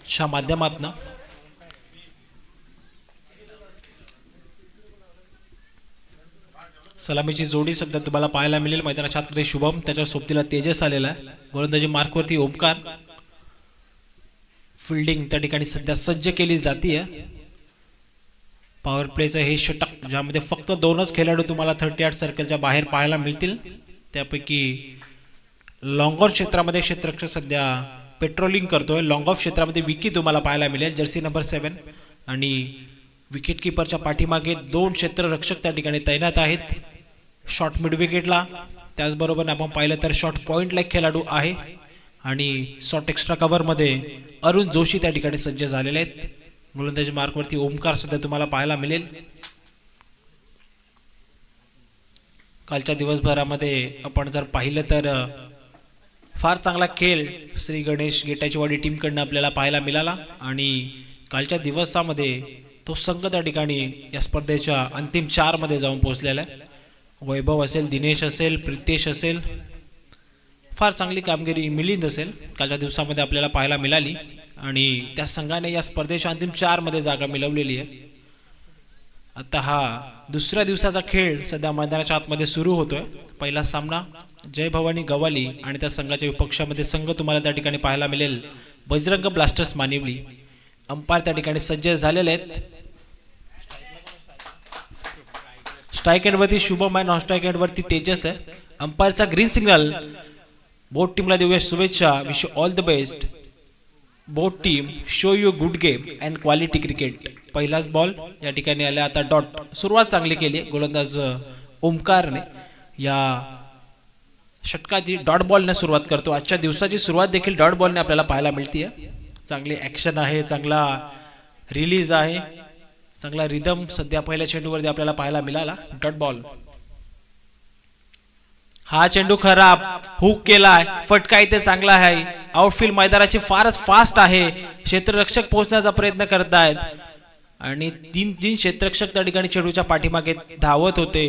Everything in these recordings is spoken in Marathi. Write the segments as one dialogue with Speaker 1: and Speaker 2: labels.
Speaker 1: च्या माध्यमातून सलामीची जोडी सध्या तुम्हाला पाहायला मिळेल मैदानाच्या आतमध्ये शुभम, त्याच्या सोबतीला तेजस आलेला आहे. गोलंदाजी मार्कवरती ओमकार. फिल्डिंग त्या ठिकाणी सध्या सज्ज केली जाते. पॉवर प्लेचं हे षटक ज्यामध्ये फक्त 2च खेळाडू तुम्हाला 38 सर्कलच्या बाहेर पाहायला मिळतील. त्यापैकी लॉंग ऑफ क्षेत्रामध्ये क्षेत्ररक्षक सध्या पेट्रोलिंग करतोय. लॉंग ऑफ क्षेत्रामध्ये विकी तुम्हाला पाहायला मिळेल जर्सी नंबर 7 आणि विकेट किपरच्या पाठीमागे 2 क्षेत्ररक्षक त्या ठिकाणी तैनात आहेत. शॉर्ट मिड विकेटला त्याचबरोबर आपण पाहिलं तर शॉर्ट पॉइंटला एक खेळाडू आहे आणि शॉर्ट एक्स्ट्रा कव्हरमध्ये अरुण जोशी त्या ठिकाणी सज्ज झालेले आहेत. गोलंदाजी मार्कवरती ओमकार सुद्धा तुम्हाला पाहायला मिळेल. कालच्या दिवसभरामध्ये आपण जर पाहिलं तर फार चांगला खेळ श्री गणेश गेटाचीवाडी टीमकडनं आपल्याला पाहायला मिळाला आणि कालच्या दिवसामध्ये तो संघ त्या ठिकाणी या स्पर्धेच्या अंतिम 4 मध्ये जाऊन पोहोचलेला आहे. वैभव असेल, दिनेश असेल, प्रितेश असेल, फार चांगली कामगिरी मिलिंद असेल कालच्या दिवसामध्ये आपल्याला पाहायला मिळाली आणि त्या संघाने या स्पर्धेच्या अंतिम 4 मध्ये जागा मिळवलेली आहे. आता हा दुसऱ्या दिवसाचा खेळ सध्या मैदानाच्या आतमध्ये सुरू होतोय. पहिला सामना जय भवानी गवाली आणि त्या संघाच्या विपक्षामध्ये संघ तुम्हाला त्या ठिकाणी पाहायला मिळेल बजरंग ब्लास्टर्स मानिवली. अंपायर त्या ठिकाणी सज्ज झालेले आहेत. स्ट्राइक एंडवरती शुभम आहे, नॉन स्ट्राइक एंडवरती तेजस आहे. अंपायरचा ग्रीन सिग्नल. बोथ टीमला देऊया शुभेच्छा. Wish you all the best. Both team show you good game and quality cricket. पहिलाच बॉल या ठिकाणी आला. आता डॉट. सुरुवात चांगली केली गोलंदाज ओमकारने. या षटकाची डॉट बॉलने सुरुवात करतो. आजच्या दिवसाची सुरुवात देखील डॉट बॉलने आपल्याला पाहायला मिळते. चांगली ऍक्शन आहे, चांगला रिलीज आहे, चांगला रिदम सध्या पहिल्या चेंडूवरती आपल्याला पाहायला मिळाला. Dot ball. हा चेंडू खराब. हुक केलाय. फटका इथे चांगला आहे. आउटफील्ड मैदानाची फारच फास्ट आहे. क्षेत्ररक्षक पोहोचण्याचा प्रयत्न करतायत आणि 3 क्षेत्ररक्षक त्या ठिकाणी चेंडूच्या पाठीमागे धावत होते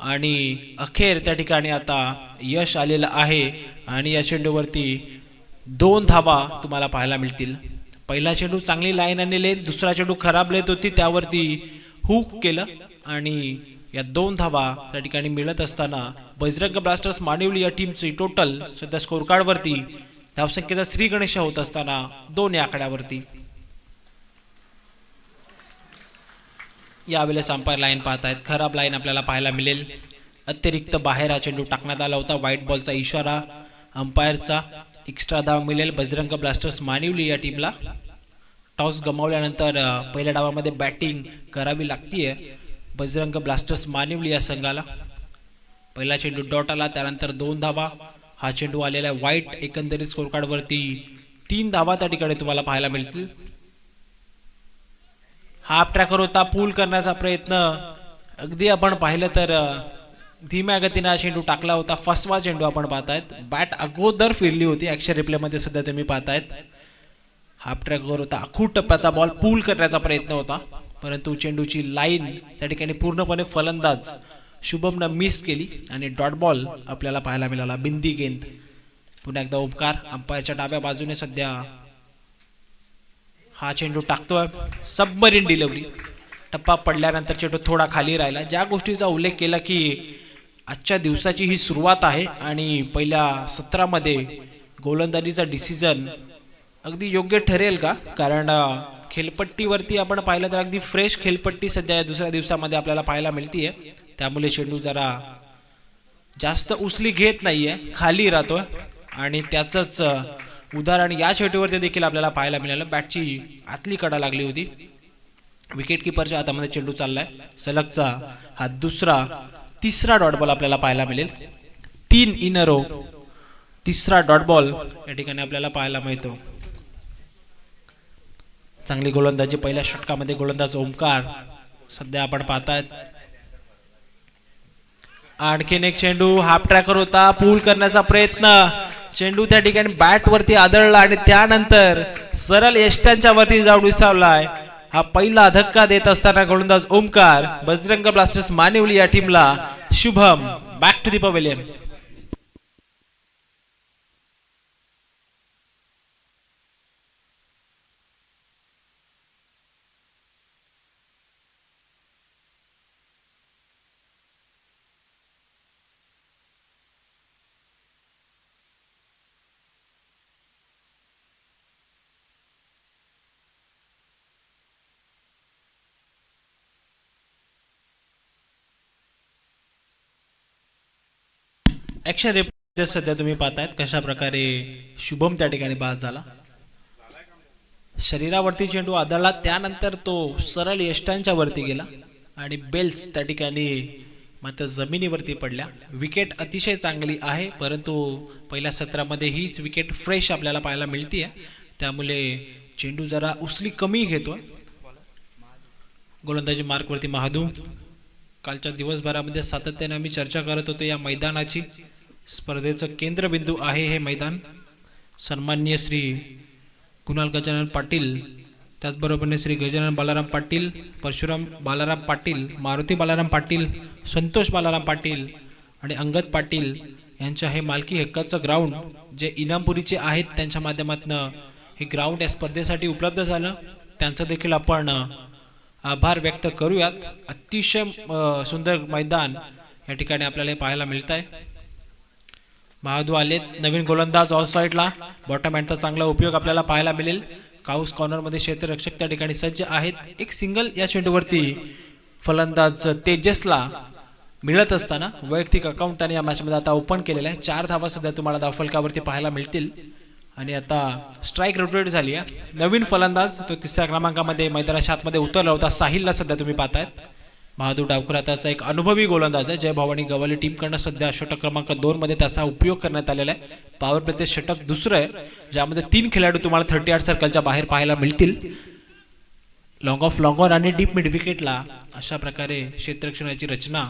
Speaker 1: आणि अखेर त्या ठिकाणी आता यश आलेलं आहे आणि या चेंडूवरती 2 धावा तुम्हाला पाहायला मिळतील. पहिला चेंडू चांगली लाईन आणलेली, दुसरा चेंडू खराब लेत होती, त्यावरती हुक केलं आणि या 2 धावा त्या ठिकाणी मिळत असताना बजरंग ब्लास्टर्स मानिवली या टीमची टोटल सध्या स्कोर कार्ड वरती धावसंख्येचा श्री गणेश होत असताना 2 या आकड्यावरती. यावेळेस अंपायर लाईन पाहतायत. खराब लाईन आपल्याला पाहायला मिळेल. अतिरिक्त बाहेर हा चेंडू टाकण्यात आला होता. व्हाईट बॉलचा इशारा अंपायरचा. एक्स्ट्रा धाव मिळेल बजरंग ब्लास्टर्स मानिवली या टीमला. टॉस गमावल्यानंतर पहिल्या डावामध्ये बॅटिंग करावी लागतीये बजरंग ब्लास्टर्स मानिवली या संघाला. पहिला चेंडू डॉट आला, त्यानंतर 2 धावा. हा चेंडू आलेला व्हाईट. एकंदरीत स्कोर कार्ड वरती 3 धावा त्या ठिकाणी तुम्हाला पाहायला मिळतील. हाफ ट्रॅकर होता. पूल करण्याचा प्रयत्न अगदी आपण पाहिलं तर धीम्या गतीने हा चेंडू टाकला होता. फसवा चेंडू आपण पाहतायत. बॅट अगोदर फिरली होती. ऍक्शन रिप्ले मध्ये सध्या तुम्ही पाहतायत. हाफ ट्रॅकवर होता. आखूड टप्प्याचा बॉल पूल करण्याचा प्रयत्न होता, परंतु चेंडूची लाईन त्या ठिकाणी पूर्णपणे फलंदाज शुभमनं मिस केली आणि डॉट बॉल आपल्याला पाहायला मिळाला. बिंदी गेंद. पुन्हा एकदा ओमकार अंपायरच्या डाव्या बाजूने सध्या हा चेंडू टाकतोय. Submarine delivery. टप्पा पडल्यानंतर चेंडू थोडा खाली राहिला. ज्या गोष्टीचा उल्लेख केला की आजच्या दिवसाची ही सुरुवात आहे आणि पहिल्या सत्रामध्ये गोलंदाजीचा डिसिजन अगदी योग्य ठरेल का, कारण खेळपट्टीवरती आपण पाहिलं तर अगदी फ्रेश खेळपट्टी सध्या दुसऱ्या दिवसामध्ये आपल्याला पाहायला मिळतीये. त्यामुळे चेंडू जरा जास्त उसली घेत नाहीये, खाली राहतोय आणि त्याचंच उदाहरण या चेंडूवरती देखील आपल्याला पाहायला मिळालं. बॅटची आतली कडा लागली होती. विकेट किपरच्या हातामध्ये चेंडू चाललाय. सलगचा हा तिसरा डॉट बॉल आपल्याला पाहायला मिळेल. 3 इन अ रो. तिसरा डॉट बॉल या ठिकाणी आपल्याला पाहायला मिळतो. चांगली गोलंदाजी पहिल्या षटकामध्ये गोलंदाज ओमकार सध्या आपण पाहतायत. आणखीन एक चेंडू. हाफ ट्रॅकर होता. पूल करण्याचा प्रयत्न. चेंडू त्या ठिकाणी बॅट वरती आदळला आणि त्यानंतर सरळ यष्ट्यांच्या वरती जाऊन विसावलाय. हा पहिला धक्का देत असताना गोलंदाज ओमकार बजरंग ब्लास्टर्स मानिवली या टीमला. Shubham back to the pavilion. Action replay सध्या तुम्ही पाहतायत कशा प्रकारे शुभम त्या ठिकाणी बाद झाला. शरीरावरती चेंडू आदळला, त्यानंतर तो सरळ यष्टांच्या वरती गेला आणि बेल्स त्या ठिकाणी मात्र जमिनीवरती पडल्या. विकेट अतिशय चांगली आहे, परंतु पहिल्या सत्रामध्ये हीच विकेट फ्रेश आपल्याला पाहायला मिळते, त्यामुळे चेंडू जरा उसली कमी घेतो. गोलंदाजी मार्कवरती महादू. कालच्या दिवसभरामध्ये सातत्याने आम्ही चर्चा करत होतो या मैदानाची. स्पर्धेचं केंद्रबिंदू आहे हे मैदान. सन्माननीय श्री कुणाल गजानन पाटील, त्याचबरोबरने श्री गजानन बालाराम पाटील, परशुराम बालाराम पाटील, मारुती बालाराम पाटील, संतोष बालाराम पाटील आणि अंगद पाटील यांच्या हे मालकी हक्काचं ग्राउंड जे इनामपुरीचे आहेत, त्यांच्या माध्यमातून हे ग्राउंड या स्पर्धेसाठी उपलब्ध झालं. त्यांचं देखील आपण आभार व्यक्त करूयात. अतिशय सुंदर मैदान या ठिकाणी आपल्याला पाहायला मिळत आहे. महादू आलेत. नवीन गोलंदाज ऑफ साईडला. बॉटम हँडचा चांगला उपयोग आपल्याला पाहायला मिळेल. काउस कॉर्नरमध्ये क्षेत्ररक्षक त्या ठिकाणी सज्ज आहेत. एक सिंगल या चेंडूवरती फलंदाज तेजसला मिळत असताना वैयक्तिक अकाउंट त्याने या मॅचमध्ये आता ओपन केलेला आहे. 4 धावा सध्या तुम्हाला धावफलकावरती पाहायला मिळतील आणि आता स्ट्राईक रोटेट झाली आहे. नवीन फलंदाज तो 3ऱ्या क्रमांकामध्ये मैदानाच्या आतमध्ये उतरला होता. साहिलला सध्या तुम्ही पाहतायत. महादू डावकर आताचा एक अनुभवी गोलंदाज आहे. जय भवानी गव्हाली टीमकडनं सध्या षटक क्रमांक 2 मध्ये त्याचा उपयोग करण्यात आलेला आहे. पॉवर प्लेचे षटक दुसरं आहे, ज्यामध्ये 3 खेळाडू तुम्हाला 38 सर्कलच्या बाहेर पाहायला मिळतील. लॉंग ऑफ लॉंग ऑन आणि डीप मिड विकेटला अशा प्रकारे क्षेत्ररक्षणाची रचना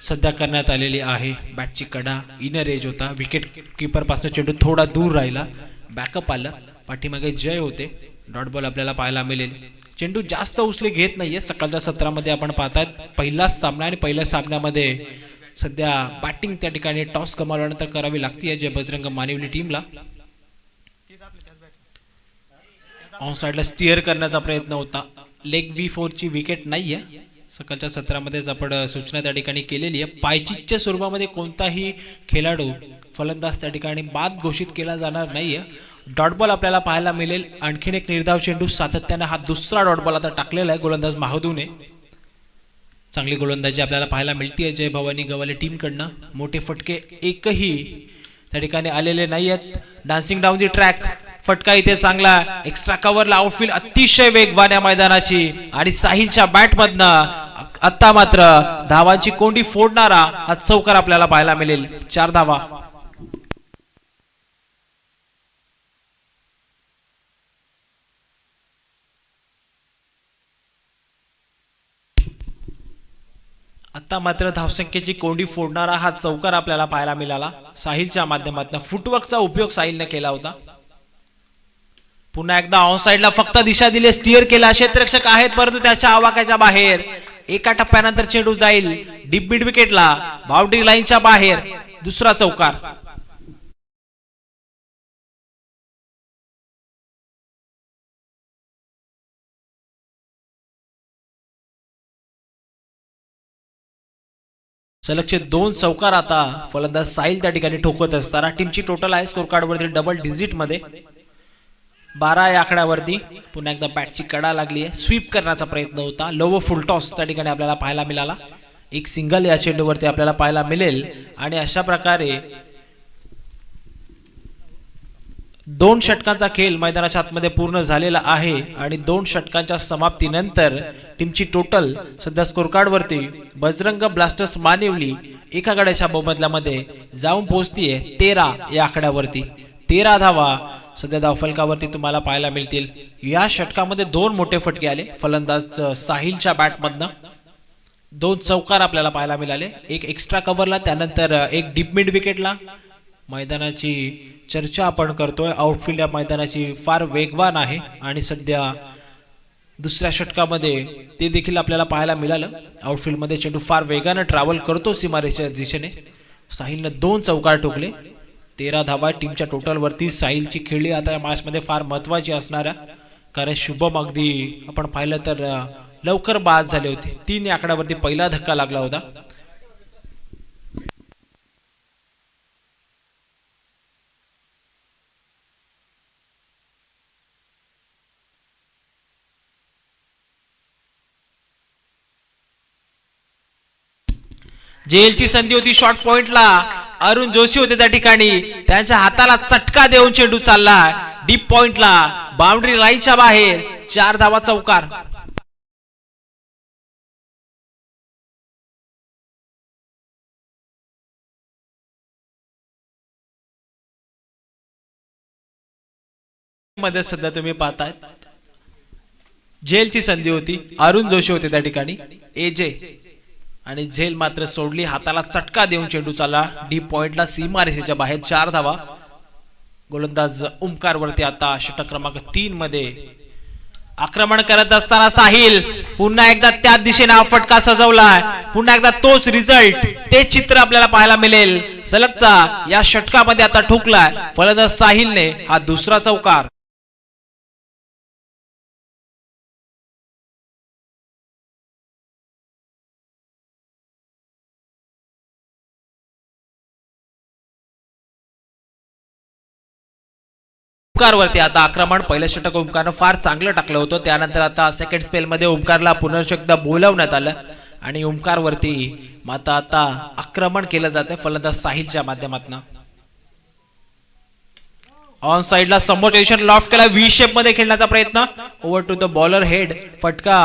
Speaker 1: सध्या करण्यात आलेली आहे. बॅटची कडा इनर एज होता. विकेट किपर पासून चेंडू थोडा दूर राहिला. बॅकअप आलं. पाठीमागे जय होते. डॉट बॉल आपल्याला पाहायला मिळेल. चेंडू जास्त उसले घेत नाहीये. सकाळच्या सत्रामध्ये आपण पाहतात पहिलाच सामना आणि पहिल्या सामन्यामध्ये सध्या बॅटिंग त्या ठिकाणी टॉस गमावल्यानंतर करावी लागते जे बजरंग मानिवली टीमला. ऑन साइडला स्टिअर करण्याचा प्रयत्न होता. लेग B4 ची विकेट नाहीये. सकाळच्या सत्रामध्येच आपण सूचना त्या ठिकाणी केलेली आहे. पायचीच्या स्वरूपामध्ये कोणताही खेळाडू फलंदाज त्या ठिकाणी बाद घोषित केला जाणार नाहीये. डॉट बॉल आपल्याला पाहायला मिळेल. आणखीन एक निर्धाव चेंडू सातत्याने हा दुसरा डॉट बॉल आता टाकलेला आहे गोलंदाज महादूने. चांगली गोलंदाजी आपल्याला पाहायला मिळते जय भवानी गव्हाली टीमकडनं. मोठे फटके एकही त्या ठिकाणी आलेले नाही आहेत. डान्सिंग डाऊन दी ट्रॅक फटका इथे चांगला. एक्स्ट्रा कव्हरला आउटफील्ड अतिशय वेगवान या मैदानाची आणि साहिलच्या बॅटमधनं आता मात्र धावांची कोंडी फोडणारा हा चौकार आपल्याला पाहायला मिळेल. 4 धावा. आता मात्र धावसंख्येची कोंडी फोडणारा हा चौकार आपल्याला पाहायला मिळाला. साहिलच्या माध्यमातून फुटवर्कचा उपयोग साहिलने केला होता. पुन्हा एकदा ऑन साइडला फक्त दिशा दिली. स्टिअर केला. क्षेत्ररक्षक आहेत परंतु त्याच्या आवाक्याच्या बाहेर. एका टप्प्यानंतर चेंडू जाईल डीप मिड विकेटला. बाउंड्री लाईनच्या बाहेर. दुसरा चौकार. सलगचे 2 चौकार आता फलंदाज साहिल त्या ठिकाणी ठोकत असताना टीमची टोटल आहे स्कोर कार्ड वरती डबल डिजिट मध्ये 12 या आकड्यावरती. पुन्हा एकदा बॅटची कडा लागली आहे. स्वीप करण्याचा प्रयत्न होता. लोव फुल टॉस त्या ठिकाणी आपल्याला पाहायला मिळाला. एक सिंगल या चेंडूवरती आपल्याला पाहायला मिळेल आणि अशा प्रकारे 2 षटकांचा खेळ मैदानाच्या आतमध्ये पूर्ण झालेला आहे आणि 2 षटकांच्या समाप्तीनंतर टीमची टोटल सध्या स्कोर कार्ड वरती बजरंग ब्लास्टर्स मानिवली एका गड्याच्या बहुमतल्यामध्ये जाऊन पोहोचतीये 13 या आकड्यावरती. 13 धावा सध्या धावफलकावरती तुम्हाला पाहायला मिळतील. या षटकामध्ये 2 मोठे फटके आले फलंदाज साहिलच्या बॅटमधनं. 2 चौकार आपल्याला पाहायला मिळाले. एक एक्स्ट्रा कव्हरला, त्यानंतर एक डीप मिड विकेटला. मैदानाची चर्चा आपण करतोय. आउटफील्ड या मैदानाची फार वेगवान आहे आणि सध्या दुसऱ्या षटकामध्ये ते देखील आपल्याला पाहायला मिळालं. आउटफील्ड मध्ये चेंडू फार वेगाने ट्रॅव्हल करतो सीमारेषेच्या दिशेने. साहिलने 2 चौकार ठोकले. 13 धावा टीमच्या टोटल वरती. साहिलची खेळी आता या मॅच मध्ये फार महत्वाची असणार आहे, कारण शुभम अगदी आपण पाहिलं तर लवकर बाद झाले होते. 3 या आकड्यावरती पहिला धक्का लागला होता. जेलची संधी होती शॉर्ट पॉइंटला, अरुण जोशी होते त्या ठिकाणी, त्यांच्या हाताला चटका देऊन चेंडू चालला डीप पॉइंटला, बाउंड्री लाईनच्या बाहेर, 4 धावा चौकार. मध्ये सध्या तुम्ही पाहताय झेलची संधी होती, अरुण जोशी होते त्या ठिकाणी, एजे, आणि झेल मात्र सोडली, हाताला चटका देऊन चेंडू चालला डीप पॉइंटला, सीमारेषेच्या बाहेर, 4 धावा. गोलंदाज ओमकार वरती आता षटक क्रमांक 3 मध्ये आक्रमण करत असताना साहिल पुन्हा एकदा त्या दिशेने हा फटका सजवलाय, पुन्हा एकदा तोच रिझल्ट, ते चित्र आपल्याला पाहायला मिळेल. सलगचा या षटकामध्ये आता ठोकलाय फलंदाज साहिलने हा दुसरा चौकार. ओमकारवरती आता आक्रमण, पहिलं षटक ओमकारनं फार चांगलं टाकलं होतं, त्यानंतर आता सेकंड स्पेल मध्ये ओमकारला पुनर्षकदा बोलावण्यात आलं आणि ओमकारवरती माता आता आक्रमण केलं जातं फलंदाज साहिलच्या माध्यमातून. ऑन साइडला समोर पोझिशन लॉफ्ट केला, व्ही शेप मध्ये खेळण्याचा प्रयत्न, over to the bowler head, फटका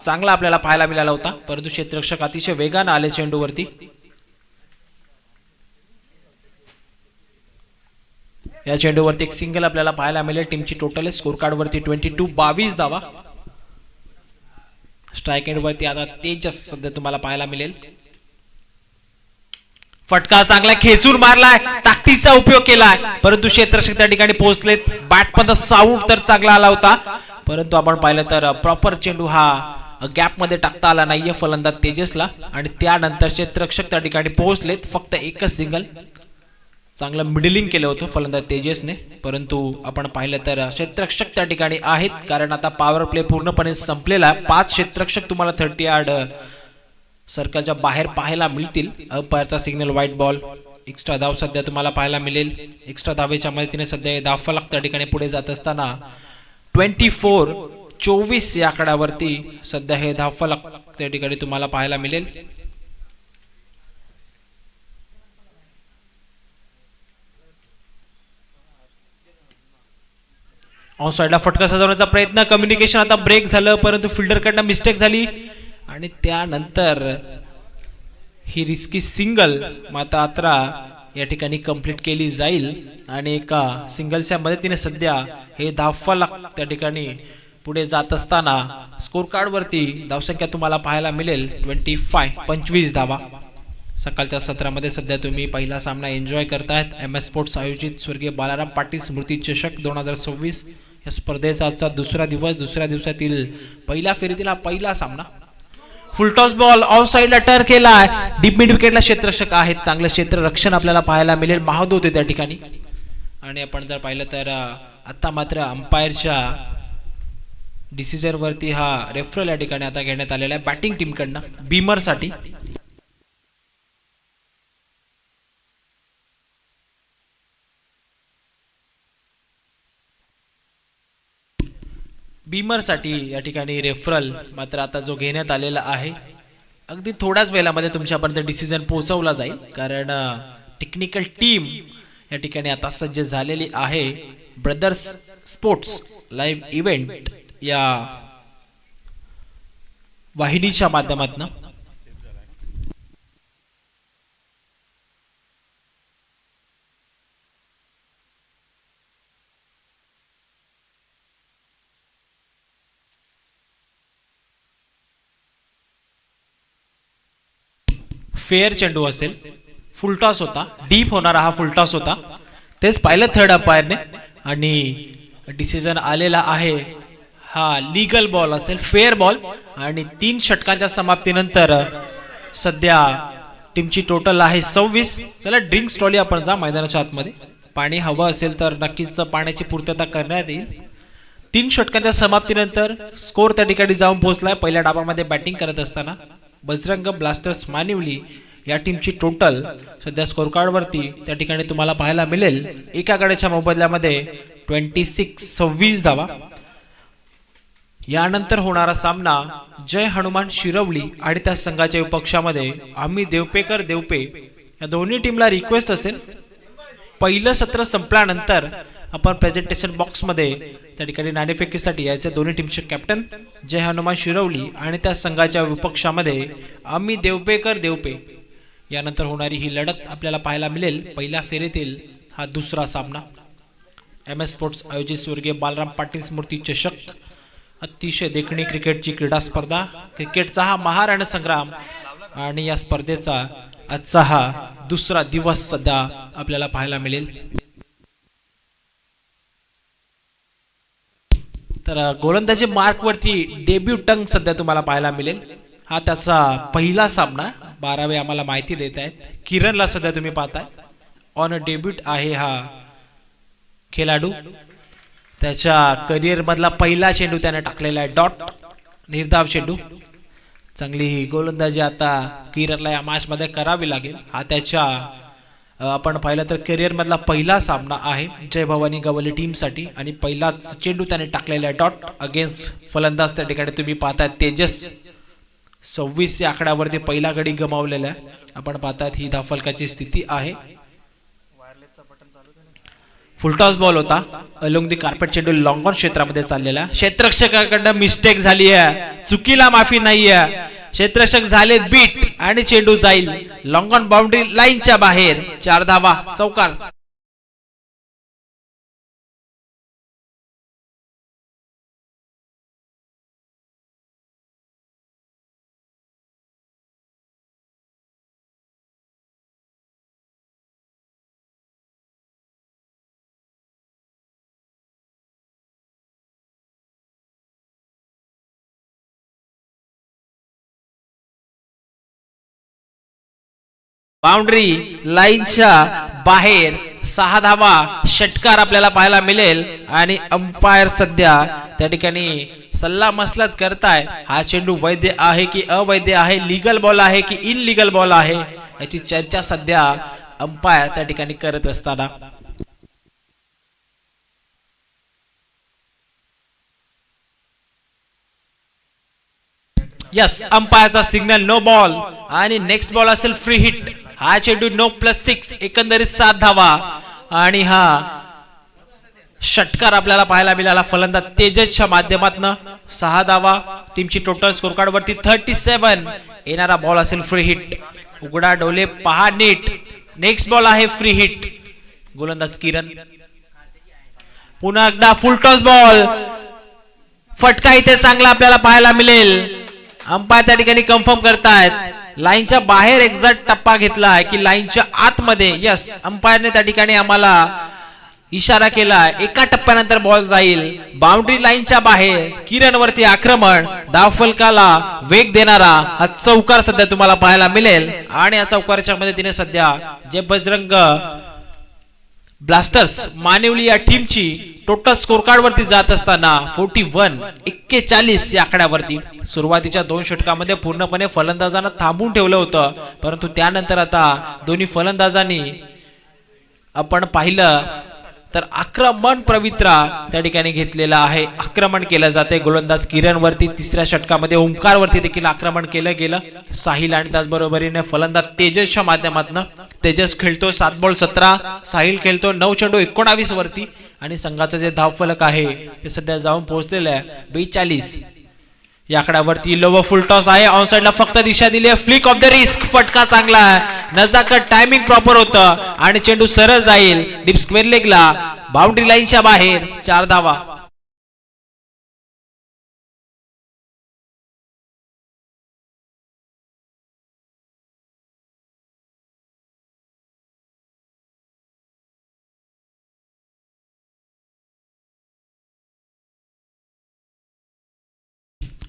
Speaker 1: चांगला आपल्याला पाहायला मिळाला होता, परंतु क्षेत्ररक्षक अतिशय वेगाने आले चेंडूवरती. या चेंडूवरती एक सिंगल आपल्याला पाहायला मिळेल. टीमची टोटल स्कोर कार्ड वरती 22 धावा. स्ट्राइक एंड वरती आता तेजस सध्या तुम्हाला पाहायला मिळेल. फटका चांगला खेचून मारलाय, ताकदीचा उपयोग केलाय, परंतु क्षेत्ररक्षक त्या ठिकाणी पोहोचलेत. बॅट पण साऊंड तर चांगला आला होता, परंतु आपण पाहिलं तर प्रॉपर चेंडू हा गॅप मध्ये टाकता आला नाहीये फलंदाज तेजसला, आणि त्यानंतर क्षेत्ररक्षक त्या ठिकाणी पोहोचलेत. फक्त एकच सिंगल, चांगलं मिडलिंग केलं होतं फलंदाज तेजसने, परंतु आपण पाहिलं तर क्षेत्ररक्षक त्या ठिकाणी आहेत, कारण आता पॉवर प्ले पूर्णपणे संपलेला आहे. 5 क्षेत्ररक्षक तुम्हाला 30 यार्ड सर्कलच्या बाहेर पाहायला मिळतील. अंपायरचा सिग्नल व्हाईट बॉल. एक्स्ट्रा धाव सध्या तुम्हाला पाहायला मिळेल. एक्स्ट्रा धावेच्या मदतीने सध्या धाव फलक त्या ठिकाणी पुढे जात असताना 24 या आकड्यावरती सध्या हे धाव फलक त्या ठिकाणी तुम्हाला पाहायला मिळेल. ऑन साइडला फटका सजवण्याचा प्रयत्न, कम्युनिकेशन आता ब्रेक झालं, परंतु फिल्डर कडनं मिस्टेक झाली आणि त्यानंतर ही रिस्की सिंगल माता अत्रा या ठिकाणी कंप्लीट केली जाईल आणि एका सिंगलच्या मदतीने सध्या हे धावफलक त्या ठिकाणी पुढे जात असताना स्कोर कार्ड वरती धावसंख्या तुम्हाला पाहायला मिळेल 25 धावा. सकाळच्या सत्रामध्ये सध्या तुम्ही पहिला सामना एन्जॉय करतायत. MS स्पोर्ट्स आयोजित स्वर्गीय बालाराम पाटील स्मृती चषक 2026 या स्पर्धेचा आजचा दुसरा दिवस. दुसऱ्या दिवसातील पहिल्या फेरीतील हा पहिला सामना. फुलटॉस बॉल ऑफ साइडला टर केलाय, डीप मिड विकेटला क्षेत्ररक्षक आहेत, चांगलं क्षेत्ररक्षण आपल्याला पाहायला मिळेल. महाद होते त्या ठिकाणी, आणि आपण जर पाहिलं तर आता मात्र अंपायरच्या डिसिजन वरती हा रेफरल या ठिकाणी आता घेण्यात आलेला आहे बॅटिंग टीम कडनं बीमर साठी. बीमर साठी या ठिकाणी रेफरल मात्र आता जो घेण्यात आलेला आहे अगदी थोड्याच वेळामध्ये तुमच्यापर्यंत डिसिजन पोहोचवला जाईल, कारण टेक्निकल टीम या ठिकाणी आता सज्ज झालेली आहे. ब्रदर्स स्पोर्ट्स लाईव्ह इव्हेंट या वाहिनीच्या माध्यमातून फेअर चेंडू असेल, फुलटॉस होता, डीप होणारा हा फुलटॉस होता, तेच पाहिलं थर्ड अंपायरने, आणि डिसिजन आलेला आहे हा लीगल बॉल असेल, फेअर बॉल. आणि 3 षटकांच्या समाप्तीनंतर सध्या टीमची टोटल आहे 26. चला ड्रिंक स्टॉली आपण जा मैदानाच्या आतमध्ये. पाणी हवं असेल तर नक्कीच पाण्याची पूर्तता करण्यात येईल. 3 षटकांच्या समाप्तीनंतर स्कोर त्या ठिकाणी जाऊन पोहोचलाय. पहिल्या डावामध्ये बॅटिंग करत असताना बजरंग ब्लास्टर्स मानिवली या टीमची टोटल सध्या स्कोर कार्ड वरती त्या ठिकाणी तुम्हाला पाहायला मिळेल एका गड्याच्या मोबदल्यामध्ये 26 धावा. यानंतर होणारा सामना जय हनुमान शिरवली आणि त्या संघाच्या विपक्षामध्ये आम्ही देवपेकर देवपे या दोन्ही टीमला रिक्वेस्ट असेल, पहिलं सत्र संपल्यानंतर आपण प्रेझेंटेशन बॉक्स मध्ये त्या ठिकाणी नाणेफेकीसाठी यायचे दोन्ही टीमचे कॅप्टन जय हनुमान शिरवली आणि त्या संघाच्या विपक्षामध्ये आम्ही देवपेकर देवपे. यानंतर होणारी ही लढत आपल्याला पाहायला मिळेल पहिल्या फेरीतील हा दुसरा सामना. MS स्पोर्ट्स आयोजित स्वर्गीय बालराम पाटील स्मृती चषक, अतिशय देखणी क्रिकेटची क्रीडा स्पर्धा, क्रिकेटचा हा महारण संग्राम आणि या स्पर्धेचा आजचा हा दुसरा दिवस सध्या आपल्याला पाहायला मिळेल. तर गोलंदाजी मार्क वरती डेब्यूटंग सध्या तुम्हाला पाहायला मिळेल. हा त्याचा पहिला सामना 12वे आम्हाला माहिती देत आहेत. किरणला सध्या तुम्ही पाहताय ऑन अ डेब्यूट आहे हा खेळाडू. त्याच्या करिअर मधला पहिला चेंडू त्याने टाकलेला आहे, डॉट निर्धाव चेंडू. चांगली ही गोलंदाजी आता किरणला या मॅच मध्ये करावी लागेल. हा त्याच्या आपण पाहिलं तर करिअर मधला पहिला सामना आहे जय भवानी गवली टीम साठी आणि पहिलाच चेंडू त्याने टाकलेला आहे, डॉट अगेन्स्ट फलंदाज त्या ठिकाणी तुम्ही पाहताय तेजस. 26 या आकड्यावरती पहिला गडी गमावलेला आहे. आपण पाहतात ही धावफलकाची स्थिती आहे. फुलटॉस बॉल होता अलोंग दी कार्पेट, चेंडू लॉंग ऑन क्षेत्रामध्ये चाललेला. क्षेत्ररक्षकाकडनं मिस्टेक झाली आहे, चुकीला माफी नाहीये. क्षेत्ररक्षक झाले बीट आणि चेंडू जाईल लॉंग ऑन बाउंड्री लाईनच्या बाहेर. 4 धावा, चौकार. बाउंड्री लाईनच्या बाहेर 6 धावा, षटकार आपल्याला पाहायला मिळेल. आणि अंपायर सध्या त्या ठिकाणी सल्ला मसलत करताय हा चेंडू वैध आहे की अवैध आहे, लीगल बॉल आहे की इनलीगल बॉल आहे, याची चर्चा सध्या अंपायर त्या ठिकाणी करत असताना. यस, अंपायरचा सिग्नल नो बॉल आणि नेक्स्ट बॉल असेल फ्री हिट. हा चेंडू 9+6 एकंदरीत 7 धावा आणि हा षटकार आपल्याला पाहायला मिळाला फलंदाज तेजसच्या माध्यमातून. 6 धावा, टीमची टोटल स्कोर कार्ड वरती 37. येणारा बॉल असेल फ्री हिट. उघडा डोले पहा नीट, नेक्स्ट बॉल आहे फ्री हिट. गोलंदाज किरण. पुन्हा एकदा फुल टॉस बॉल, फटका इथे चांगला आपल्याला पाहायला मिळेल. अंपायर त्या ठिकाणी कन्फर्म करतायत लाईनच्या बाहेर एक्झॅक्ट टप्पा घेतला आहे की लाईनच्या आतमध्ये. यस, अंपायरने त्या ठिकाणी आम्हाला इशारा केला, एका टप्प्यानंतर बॉल जाईल बाउंड्री लाईनच्या बाहेर. किरण वरती आक्रमण, धावफलकाला वेग देणारा हा चौकार सध्या तुम्हाला पाहायला मिळेल. आणि या चौकाराच्या मदतीने सध्या जे बजरंग ब्लास्टर्स मानिवली या टीमची टोटल स्कोर कार्ड वरती जात असताना 41 या आकड्यावरती. सुरुवातीच्या 2 षटकामध्ये पूर्णपणे फलंदाजांना थांबून ठेवलं होतं, परंतु त्यानंतर आता दोन्ही फलंदाजांनी आपण पाहिलं तर आक्रमण पवित्रा त्या ठिकाणी घेतलेला आहे. आक्रमण केलं जाते गोलंदाज किरण वरती. तिसऱ्या षटकामध्ये ओंकार वरती देखील आक्रमण केलं गेलं. साहिल आणि त्याचबरोबरीने फलंदाज तेजसच्या माध्यमातून. तेजस खेळतो 7 बॉल 17, साहिल खेळतो 9 चेंडू 19 वरती. आणि संघाचं जे धावफलक आहे ते सध्या जाऊन पोहोचलेलं आहे 42 या आकड्यावरती. लोवर फुल टॉस आहे, ऑन साइडला फक्त दिशा दिली आहे. फ्लिक ऑफ द रिस्क, फटका चांगला आहे, नजाकत टायमिंग प्रॉपर होतं आणि चेंडू सरळ जाईल डीप स्क्वेअर लेगला बाउंड्री लाईनच्या बाहेर. 4 धावा.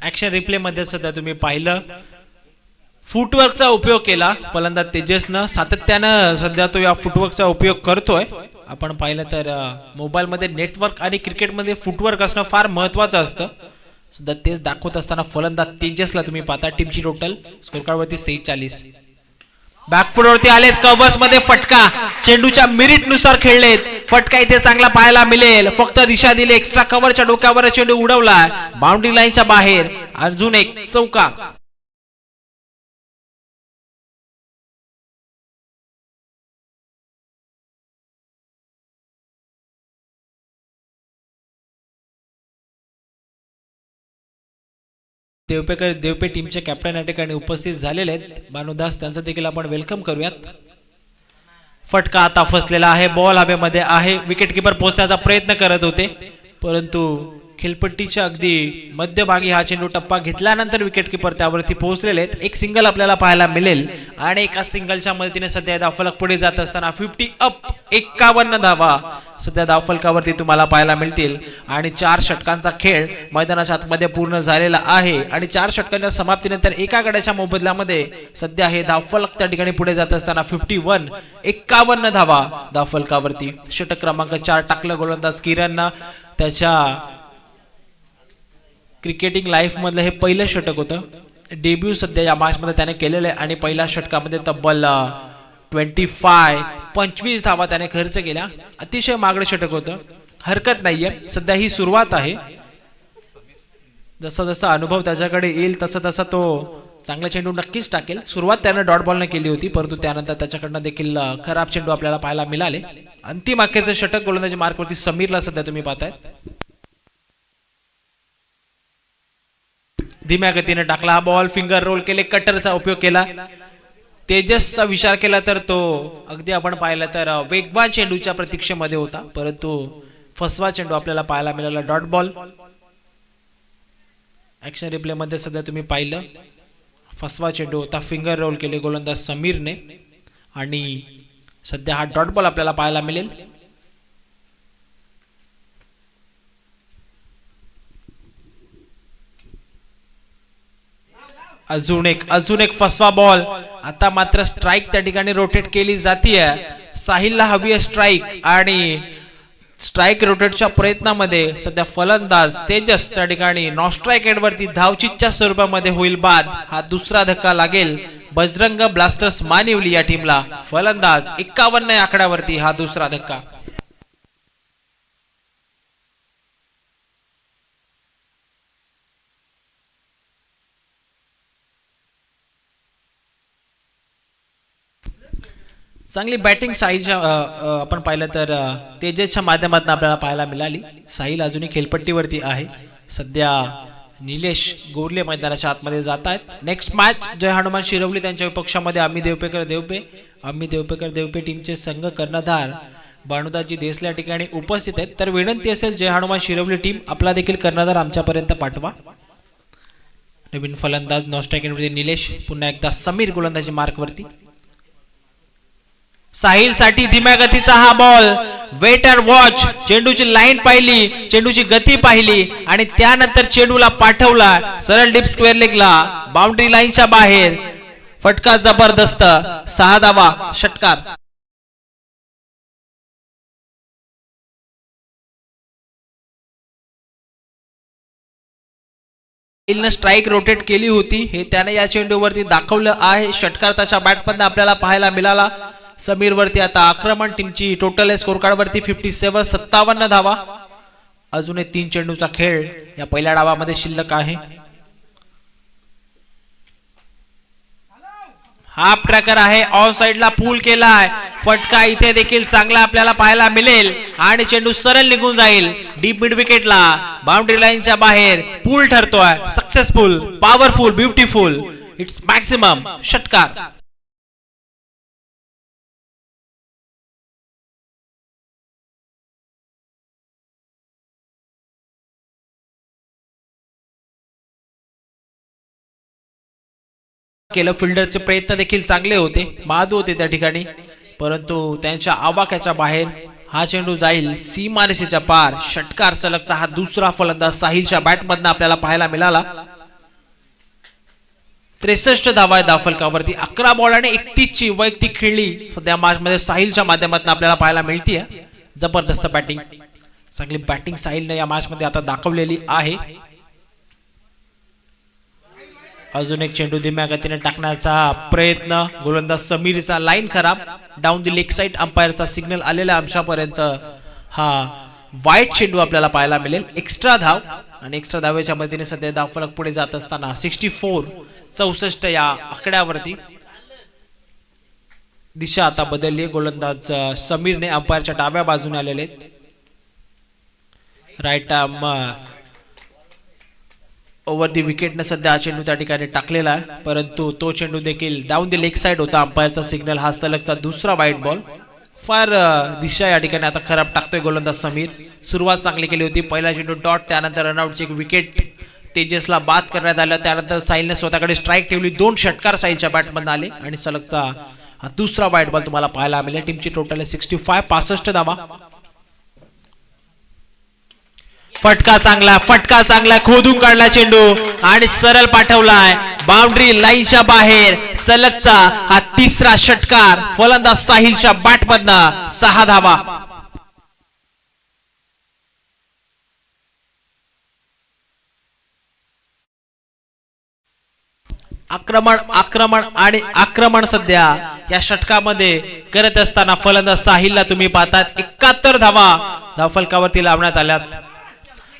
Speaker 1: ऍक्शन रिप्ले मध्ये सध्या तुम्ही पाहिलं फुटवर्कचा उपयोग केला फलंदाज तेजसनं. सातत्यानं सध्या तो या फुटवर्कचा उपयोग करतोय. आपण पाहिलं तर मोबाईल मध्ये नेटवर्क आणि क्रिकेट मध्ये फुटवर्क असणं फार महत्वाचं असतं. सध्या तेच दाखवत असताना फलंदाज तेजसला तुम्ही पाहता. टीमची टोटल स्कोर कार्ड वरती 46. बॅकफुट वरती आलेत, कव्हर्स मध्ये फटका, चेंडूच्या मिरिट नुसार खेळलेत फटका इथे चांगला पाहायला मिळेल, फक्त दिशा दिली, एक्स्ट्रा कव्हरच्या डोक्यावर चेंडू उडवला बाउंड्री लाईनच्या बाहेर. अजून एक चौका. देवपे टीमचे कॅप्टन या ठिकाणी उपस्थित झालेले आहेत, भानुदास, त्यांचं देखील आपण वेलकम करूयात. फटका आता फसलेला आहे, बॉल हवेमध्ये आहे. विकेट किपर पोहोचण्याचा प्रयत्न करत होते, परंतु खेळपट्टीच्या अगदी मध्यभागी हा चेंडू टप्पा घेतल्यानंतर विकेट किपर त्यावरती पोहोचलेले आहेत. एक सिंगल आपल्याला पाहायला मिळेल आणि एका सिंगलच्या मदतीने सध्या धावफलक पुढे जात असताना 50 अप, 51 धावा सध्या धावफलकावरती तुम्हाला पाहायला मिळतील. आणि 4 षटकांचा खेळ मैदानाच्या आतमध्ये पूर्ण झालेला आहे आणि 4 षटकांच्या समाप्तीनंतर एका गड्याच्या मोबदल्यामध्ये सध्या हे धावफलक त्या ठिकाणी पुढे जात असताना 51, 51 धावा धावफलकावरती. षटक क्रमांक 4 टाकलं गोलंदाज किरणनं. त्याच्या क्रिकेटिंग लाईफ मधलं हे पहिलं षटक होतं. डेब्यू सध्या या मॅच मध्ये त्याने केलेलं आहे आणि पहिल्या षटकामध्ये तब्बल 25 धावा त्याने खर्च केल्या. अतिशय मागडं षटक होतं, हरकत नाहीये. सध्या ही सुरुवात आहे, जसा जसा अनुभव त्याच्याकडे येईल तसा तसा तो चांगला चेंडू नक्कीच टाकेल. सुरुवात त्याने डॉट बॉलने केली होती, परंतु त्यानंतर त्याच्याकडनं देखील खराब चेंडू आपल्याला पाहायला मिळाले. अंतिम अखेरचं षटक गोलंदाजी मार्कवरती समीरला सध्या तुम्ही पाहताय. धीम्या गतीने टाकला हा बॉल, फिंगर रोल केले, कटरचा उपयोग केला. तेजसचा विचार केला तर तो अगदी आपण पाहिलं तर वेगवान चेंडूच्या प्रतीक्षेमध्ये होता, परंतु फसवा चेंडू आपल्याला पाहायला मिळाला. डॉट बॉल ऍक्शन रिप्ले मध्ये सध्या तुम्ही पाहिलं फसवा चेंडू होता, फिंगर रोल केले गोलंदाज समीरने आणि सध्या हा डॉट बॉल आपल्याला पाहायला मिळेल. अजून एक फसवा बॉल. आता मात्र स्ट्राइक त्या ठिकाणी रोटेट केली जातीये. साहिलला हवी आहे स्ट्राइक आणि स्ट्राइक रोटेटच्या प्रयत्नामध्ये सध्या फलंदाज तेजस त्या ठिकाणी नॉन स्ट्राइक एंडवरती धावचीच्या स्वरूपामध्ये होईल बाद. हा दुसरा धक्का लागेल बजरंग ब्लास्टर्स मानिवली या टीमला. फलंदाज 51 या आकड्यावरती हा दुसरा धक्का. चांगली बॅटिंग साहिलच्या आपण पाहिलं तर तेजसच्या माध्यमातून आपल्याला पाहायला मिळाली. साहिल अजूनही खेळपट्टीवरती आहे. सध्या निलेश गोरले मैदानाच्या आतमध्ये जात आहेत. नेक्स्ट मॅच जय हनुमान शिरवली त्यांच्या विपक्षामध्ये आम्ही देवपेकर देवपे टीमचे संघ कर्णधार भानुदासजी देसले या ठिकाणी उपस्थित आहेत. तर विनंती असेल जय हनुमान शिरवली टीम आपला देखील कर्णधार आमच्यापर्यंत पाठवा. नवीन फलंदाज नॉस्टॅकिनवरती निलेश, पुन्हा एकदा समीर गोलंदाजी मार्कवरती. साहिल साठी धीम्या गतीचा हा बॉल, वेट अँड वॉच. चेंडूची लाईन पाहिली, चेंडूची गती पाहिली आणि त्यानंतर चेंडूला पाठवला सरळ डीप स्क्वेअर लेगला, बाउंड्री लाईनच्या बाहेर. फटका जबरदस्त, 6 धावा षटकार. स्ट्राइक रोटेट केली होती हे त्याने या चेंडूवरती दाखवलं आहे. षटकार त्याच्या बॅटमधून आपल्याला पाहायला मिळाला. समीर वरती आता आक्रमण. टीमची टोटल स्कोर कार्ड वरती 57, 57 धावा. अजून 3 चेंडूचा खेळ या पहिल्या डावामध्ये शिल्लक आहे. हाफ ट्रॅकर आहे, ऑफ साइडला पूल केलाय. फटका इथे देखील चांगला आपल्याला पाहायला मिळेल आणि चेंडू सरळ निघून जाईल डीप मिड विकेटला, बाउंड्री लाईनच्या बाहेर. पूल ठरतोय successful, powerful, beautiful, it's maximum षटकार. केलं फिल्डरचे प्रयत्न देखील चांगले होते, माधू होते त्या ठिकाणी, परंतु त्यांच्या आवाक्याच्या बाहेर हा चेंडू जाईल सीमारेषेच्या पार. षटकार सलगचा हा दुसरा फलंदाज साहिलच्या बॅटमधनं आपल्याला पाहायला मिळाला. 63 धावा धावफलकावरती. 11 बॉल आणि 31 ची वैयक्तिक खेळी सध्या मॅच मध्ये साहिलच्या माध्यमातून आपल्याला पाहायला मिळते. जबरदस्त बॅटिंग, चांगली बॅटिंग साहिलने या मॅच मध्ये आता दाखवलेली आहे. अजून एक चेंडू धीम्या गतीने टाकण्याचा प्रयत्न, गोलंदाज समीरचा लाईन खराब, डाऊन द लेग साइड. अंपायरचा सिग्नल आलेला आमच्यापर्यंत. हा वाईट चेंडू आपल्याला पाहायला मिळेल. एक्स्ट्रा धाव आणि एक्स्ट्रा धावेच्या मदतीने सध्या धावफलक पुढे जात असताना 64 या आकड्यावरती दिशा आता बदलली. गोलंदाज समीरने अंपायरच्या डाव्या बाजूने आलेले आहेत. राईट आर्म ओव्हर दी विकेटने सध्या हा चेंडू त्या ठिकाणी टाकलेला आहे, परंतु तो चेंडू देखील डाऊन दी लेग साइड होता. अंपायरचा सिग्नल. हा सलगचा दुसरा वाईट बॉल. फार दिशा या ठिकाणी आता खराब टाकतोय गोलंदाज समीर. सुरुवात चांगली केली होती. पहिला चेंडू डॉट, त्यानंतर रनआउटची एक विकेट तेजसला बाद करण्यात आलं. त्यानंतर साहिलने स्वतःकडे स्ट्राईक ठेवली. 2 षटकार साहिलच्या बॅटमधून आले आणि सलगचा हा दुसरा वाईट बॉल तुम्हाला पाहायला मिळेल. टीमची टोटल आहे 65 धावा. फटका चांगला खोदून काढला चेंडू आणि सरळ पाठवलाय बाउंड्री लाईनच्या बाहेर. सलगचा हा तिसरा षटकार फलंदाज साहिलच्या बॅटमधनं. 6 धावा. आक्रमण सध्या या षटकामध्ये करत असताना फलंदाज साहिलला तुम्ही पाहतात. 71 धावा धावफलकावरती लावण्यात आल्यात.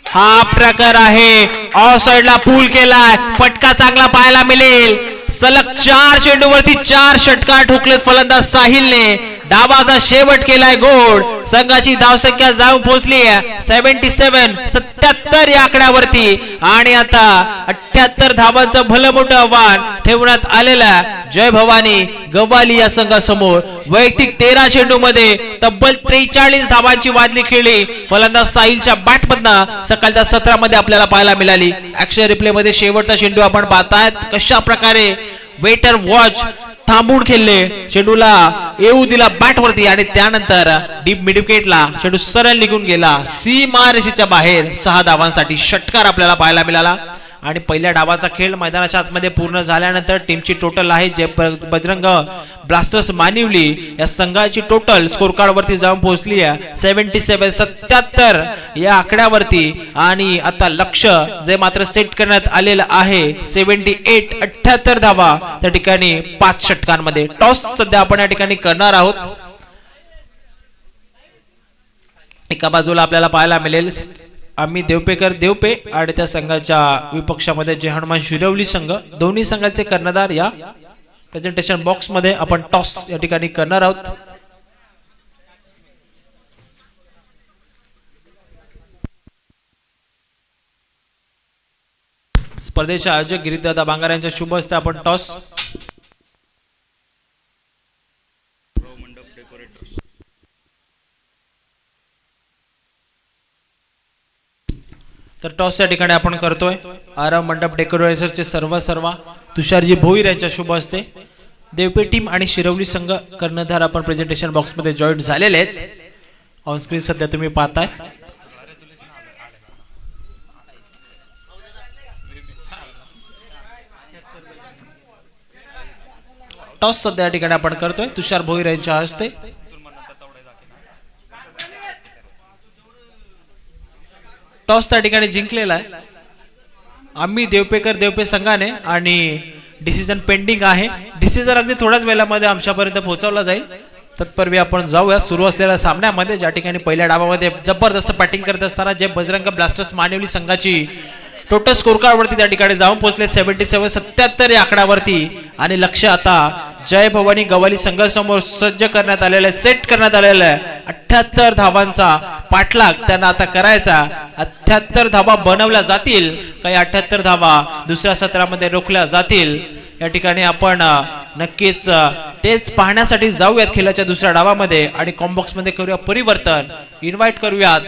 Speaker 1: हा प्रकार आहे. ऑफ साइडला पूल केलाय. फटका चांगला पाहायला मिळेल. सलग 4 चेंडूवरती 4 षटकार ठोकलेत फलंदाज साहिलने. डावाचा शेवट केलाय गोड. संघाची धावसंख्या जाऊन पोहोचली 77 या आकड्यावरती आणि आता 78 धावांचं भलं मोठं आव्हान ठेवण्यात आलेलं जय भवानी गव्हाली या संघासमोर. वैयक्तिक 13 चेंडू मध्ये तब्बल 43 धावांची वादली खेळली फलंदाज साहिलच्या बॅटमधनं सकाळच्या 17 मध्ये आपल्याला पाहायला मिळाली. ऍक्शन रिप्ले मध्ये शेवटचा चेंडू आपण पाहतायत कशा प्रकारे वेटर वॉच थांबून खेळले. चेंडूला येऊ दिला बॅट वरती आणि त्यानंतर डीप मिड विकेटला चेंडू सरळ निघून गेला सीमारेषेच्या बाहेर. 6 धावांसाठी षटकार आपल्याला पाहायला मिळाला. आणि पहिल्या डावाचा खेळ मैदानाच्या आतमध्ये पूर्ण झाल्यानंतर टीमची टोटल आहे जे बजरंग ब्लास्टर्स मानिवली या संघाची टोटल स्कोर कार्ड वरती जाऊन पोहोचली आहे 77 या आकड्यावरती. आणि आता लक्ष जे मात्र सेट करण्यात आलेलं आहे 78 धावा त्या ठिकाणी 5 षटकांमध्ये. टॉस सध्या आपण या ठिकाणी करणार आहोत. एका बाजूला आपल्याला पाहायला मिळेल आम्ही देवपेकर देवपे आणि त्या संघाच्या विपक्षामध्ये जे हनुमान शिरवली संघ. दोन्ही संघाचे कर्णधार या प्रेझेंटेशन बॉक्स मध्ये आपण टॉस या ठिकाणी करणार आहोत. स्पर्धेचे आयोजक गिरीदादा बांगार यांच्या शुभ हस्ते आपण टॉस तर टॉस या ठिकाणी आपण करतोय. आराम मंडप डेकोरेटर्सचे सर्व तुषारजी भोईर यांच्या शुभ हस्ते. देवपे टीम आणि शिरवली संघ कर्णधार आपण प्रेझेंटेशन बॉक्स मध्ये जॉईन झालेले आहेत. ऑन स्क्रीन सध्या तुम्ही पाहताय. टॉस सध्या या ठिकाणी आपण करतोय तुषार भोईर यांच्या हस्ते. टॉस त्या ठिकाणी जिंकलेला आहे आम्ही देवपेकर देवपे संघाने आणि डिसिजन पेंडिंग आहे. डिसिजन अगदी थोड्याच वेळामध्ये आमच्यापर्यंत पोहोचवला जाईल. तत्पूर्वी आपण जाऊया सुरू असलेल्या सामन्यामध्ये ज्या ठिकाणी पहिल्या डावामध्ये जबरदस्त बॅटिंग करत असताना जे बजरंग ब्लास्टर्स मानिवली संघाची टोटल स्कोर कार्ड वरती त्या ठिकाणी जाऊन पोहोचले 77 या आकड्यावरती. आणि लक्ष आता जय भवानी गव्हाली संघासमोर सज्ज करण्यात आलेलं सेट करण्यात आलेलं आहे. 78 धावांचा पाठलाग त्यांना आता करायचा. 78 धावा बनवल्या जातील काही 78 धावा दुसऱ्या सत्रामध्ये रोखल्या जातील या ठिकाणी आपण नक्कीच तेच पाहण्यासाठी जाऊयात खेळाच्या दुसऱ्या डावामध्ये. आणि कॉम्बॉक्स मध्ये करूया परिवर्तन. इन्व्हाइट करूयात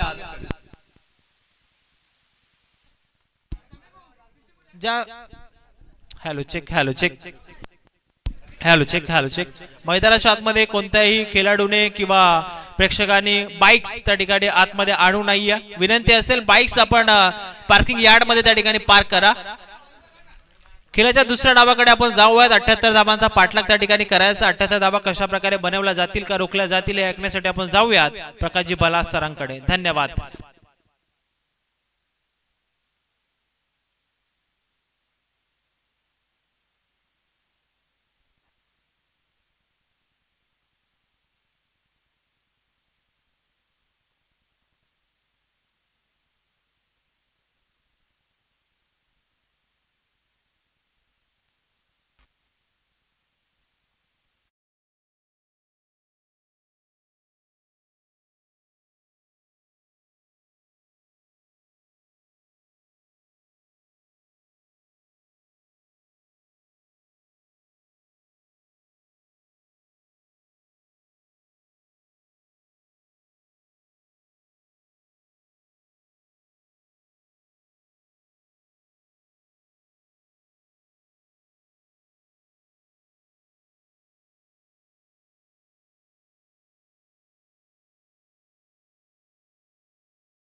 Speaker 1: हॅलो चेक मैदानाच्या आतमध्ये कोणत्याही खेळाडूने किंवा प्रेक्षकांनी बाईक्स त्या ठिकाणी आतमध्ये आणू नाहीये. विनंती असेल बाईक्स आपण पार्किंग यार्ड मध्ये त्या ठिकाणी पार्क करा. खेळाच्या दुसऱ्या डावाकडे आपण जाऊयात. 78 धावांचा पाठलाग त्या ठिकाणी करायचा. 78 धावा कशा प्रकारे बनवल्या जातील का रोखल्या जातील हे ऐकण्यासाठी आपण जाऊयात प्रकाशजी बलास सरांकडे. धन्यवाद.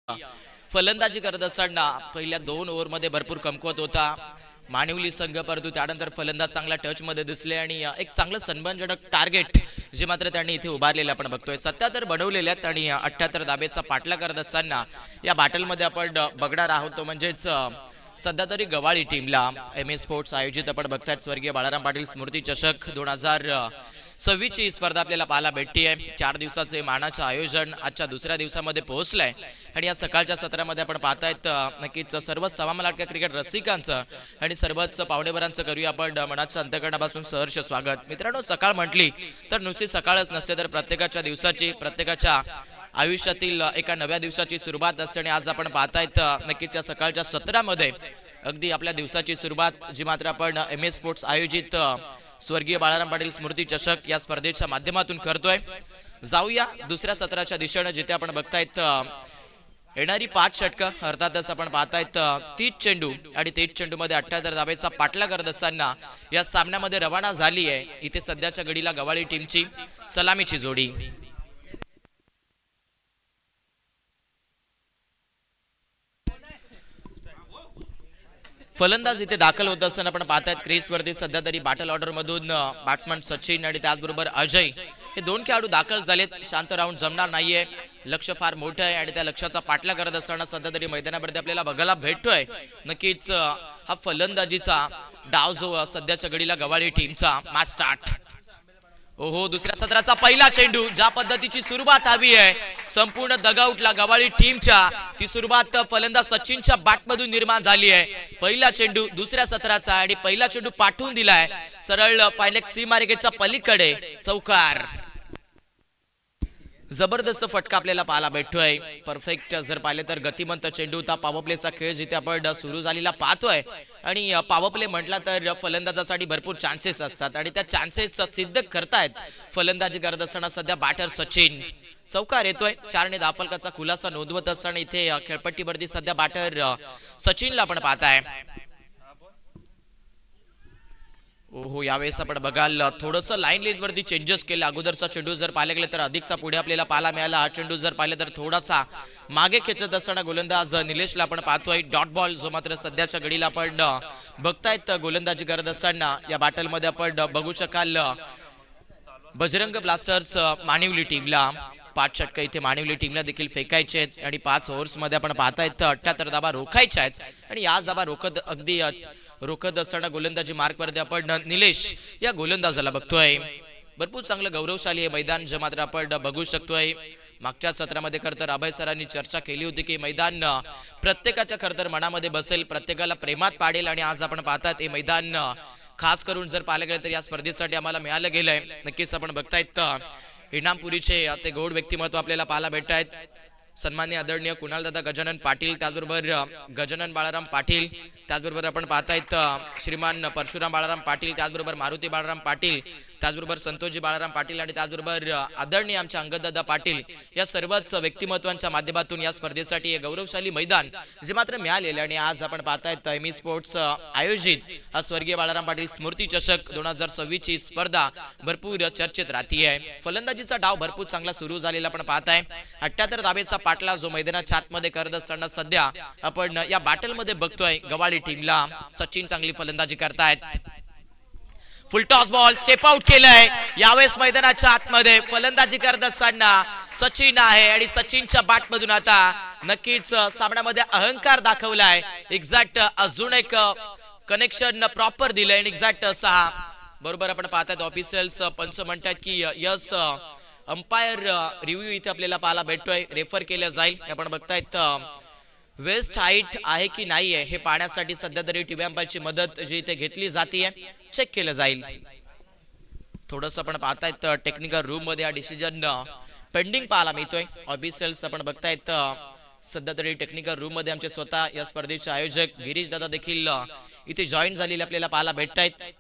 Speaker 2: फलंदाजी करत असताना पहिल्या 2 ओव्हरमध्ये भरपूर कमकुवत होता मानिवली संघ, परंतु त्यानंतर फलंदाज चांगल्या टच मध्ये दिसले आणि एक चांगलं सन्मानजनक टार्गेट जे मात्र त्यांनी इथे उभारलेले आपण बघतोय. 77 बनवलेले आहेत आणि 78 धाबेचा पाठला करत असताना या बॅटलमध्ये आपण बघणार आहोत तो म्हणजेच सध्या तरी गवाळी टीमला MS स्पोर्ट्स आयोजित आपण बघतायत स्वर्गीय बाळाराम पाटील स्मृती चषक 2026 ची स्पर्धा आपल्याला पाहायला भेटते आहे. 4 दिवसाचे मानाचं आयोजन आजच्या दुसऱ्या दिवसामध्ये पोहोचलंय आणि या सकाळच्या सत्रामध्ये आपण पाहतायत नक्कीच सर्वच तमाम लाटक्या क्रिकेट रसिकांचं आणि सर्वच पावणेवरांचं करूया आपण मनाचं अंतकरणापासून सहर्ष स्वागत. मित्रांनो, सकाळ म्हटली तर नुसती सकाळच नसते तर प्रत्येकाच्या दिवसाची, प्रत्येकाच्या आयुष्यातील एका नव्या दिवसाची सुरुवात असते आणि आज आपण पाहतायत नक्कीच या सकाळच्या सत्रामध्ये अगदी आपल्या दिवसाची सुरुवात जी मात्र आपण MS स्पोर्ट्स आयोजित स्वर्गीय बाळाराम पाटील स्मृती चषक या स्पर्धेच्या माध्यमातून करतोय. जाऊया दुसऱ्या सत्राच्या दिशेने, जिथे आपण बघतायत येणारी 5 षटकं अर्थातच आपण पाहतायत 30 चेंडू आणि 30 चेंडू मध्ये 78 धाबेचा पाठला करत असताना या सामन्यामध्ये रवाना झाली आहे इथे सध्याच्या घडीला गवाळी टीमची सलामीची जोडी. फलंदाज इथे दाखल होत असताना आपण पाहतायत क्रीज वरती सध्या तरी बॅटल ऑर्डर मधून बॅट्समन सचिन आणि त्याचबरोबर अजय हे 2 खेळाडू दाखल झालेत. शांत राहून जमणार नाहीये, लक्ष फार मोठं आहे आणि त्या लक्ष्याचा पाठला करत असताना सध्या तरी मैदानावरती आपल्याला बघायला भेटतोय नक्कीच हा फलंदाजीचा डाव जो सध्याच्या घडीला गवाळी टीमचा मॅच स्टार्ट. ओहो, दुसऱ्या सत्राचा पहिला चेंडू, ज्या पद्धतीची सुरुवात हवी आहे संपूर्ण डगआउटला गवाळी टीमच्या, ती सुरुवात फलंदाज सचिनच्या बॅट मधून निर्माण झाली आहे. पहिला चेंडू दुसऱ्या सत्राचा आणि पहिला चेंडू पाठवून दिलाय सरळ फायलेग सीमारेषेच्या पलीकडे चौकार. जबरदस्त फटका आपल्याला पाहायला भेटतोय. परफेक्ट जर पाहिले तर गतिमंत चेंडू होता. पॉवर प्लेचा खेळ जिथे आपण सुरू झालेला पाहतोय आणि पॉवर प्ले म्हटला तर फलंदाजासाठी भरपूर चान्सेस असतात आणि त्या चान्सेस सिद्ध करतायत फलंदाजी करत असताना सध्या बॅटर सचिन. चौकार येतोय. 4 ने धावफलकाचा खुलासा नोंदवत असताना इथे खेळपट्टीवरती सध्या बॅटर सचिनला आपण पाहताय. ओहो, यावेळेस आपण बघाल थोडस लाईन लेन वरती चेंजेस केले. अगोदरचा चेंडू जर पाहायला गेले तर अधिकचा पुढे आपल्याला पाहायला मिळाला. हा चेंडू जर पाहिले तर थोडासा मागे खेचत असताना गोलंदाज निलेशला आपण पाहतोय. डॉट बॉल जो मात्र सध्याच्या घडीला आपण बघतायत गोलंदाजी करत असताना या बॅटल मध्ये आपण बघू शकाल बजरंग ब्लास्टर्स मानिवली टीमला 5 षटकं इथे मानिवली टीमला देखील फेकायचे आहेत आणि 5 ओव्हर्स मध्ये आपण पाहतायत 78 धाबा रोखायच्या आहेत आणि या धाबा रोखत असताना गोलंदाजी मार्क वरती आपण निलेश या गोलंदाजाला बघतोय. भरपूर चांगलं गौरवशाली हे मैदान जे मात्र आपण बघू शकतोय. मागच्या सत्रामध्ये खरं तर अभय सरांनी चर्चा केली होती की मैदान प्रत्येकाच्या खरं तर मनामध्ये बसेल, प्रत्येकाला प्रेमात पाडेल आणि आज आपण पाहतात हे मैदान खास करून जर पाहायला गेलं तर या स्पर्धेसाठी आम्हाला मिळालं गेलंय. नक्कीच आपण बघतायत इनामपुरीचे ते गौड व्यक्तिमत्व आपल्याला पाहायला भेटत आहेत. सन्माननीय आदरणीय कुणालदादा गजानन पाटील, त्याचबरोबर गजानन बाळाराम पाटील, त्याचबरोबर आपण पाहतायत श्रीमान परशुराम बाळाराम पाटील, त्याचबरोबर मारुती बाळाराम पाटील, त्याचबरोबर संतोषजी बाळाराम पाटील आणि त्याचबरोबर आदरणीय आमच्या अंगददादा पाटील या सर्वच व्यक्तिमत्वांच्या माध्यमातून या स्पर्धेसाठी हे गौरवशाली मैदान जे मात्र मिळालेले आणि आज आपण पाहतायत MS स्पोर्ट्स आयोजित हा स्वर्गीय बाळाराम पाटील स्मृती चषक 2026 ची स्पर्धा भरपूर चर्चेत राहतीये. फलंदाजीचा डाव भरपूर चांगला सुरू झालेला आपण पाहताय. 78 धाबेचा पाठला जो मैदानाच्या आतमध्ये करत असताना सध्या आपण या बॅटल मध्ये बघतोय गवाळी टीमला सचिन चांगली फलंदाजी करतायत. फुल टॉस बॉल स्टेप आउट केलंय. यावेळेस मैदानाच्या आतमध्ये फलंदाजी करत असताना सचिन आहे आणि सचिनच्या बॅट मधून आता नक्कीच सामन्यामध्ये अहंकार दाखवलाय. एक्झॅक्ट अजून एक कनेक्शन प्रॉपर दिलंय आणि एक्झॅक्ट 6 बरोबर आपण पाहतात. ऑफिशियल्स पंच म्हणतात की यस अंपायर रिव्ह्यू इथे आपल्याला पाहायला भेटतोय. रेफर केलं जाईल. आपण बघतायत वेस्ट हाईट आहे की नाही आहे हे पाहण्यासाठी सध्या तरी टीव्ही अंपायरची मदत जी इथे घेतली जाते चेक केलं जाईल. थोडस आपण पाहतायत टेक्निकल रूम मध्ये हा डिसिजन पेंडिंग पाहायला मिळतोय. ऑफिशियल्स आपण बघतायत सध्या तरी टेक्निकल रूम मध्ये आमचे स्वतः या स्पर्धेचे आयोजक गिरीश दादा देखील इथे जॉईन झालेले आपल्याला पाहायला भेटतायत.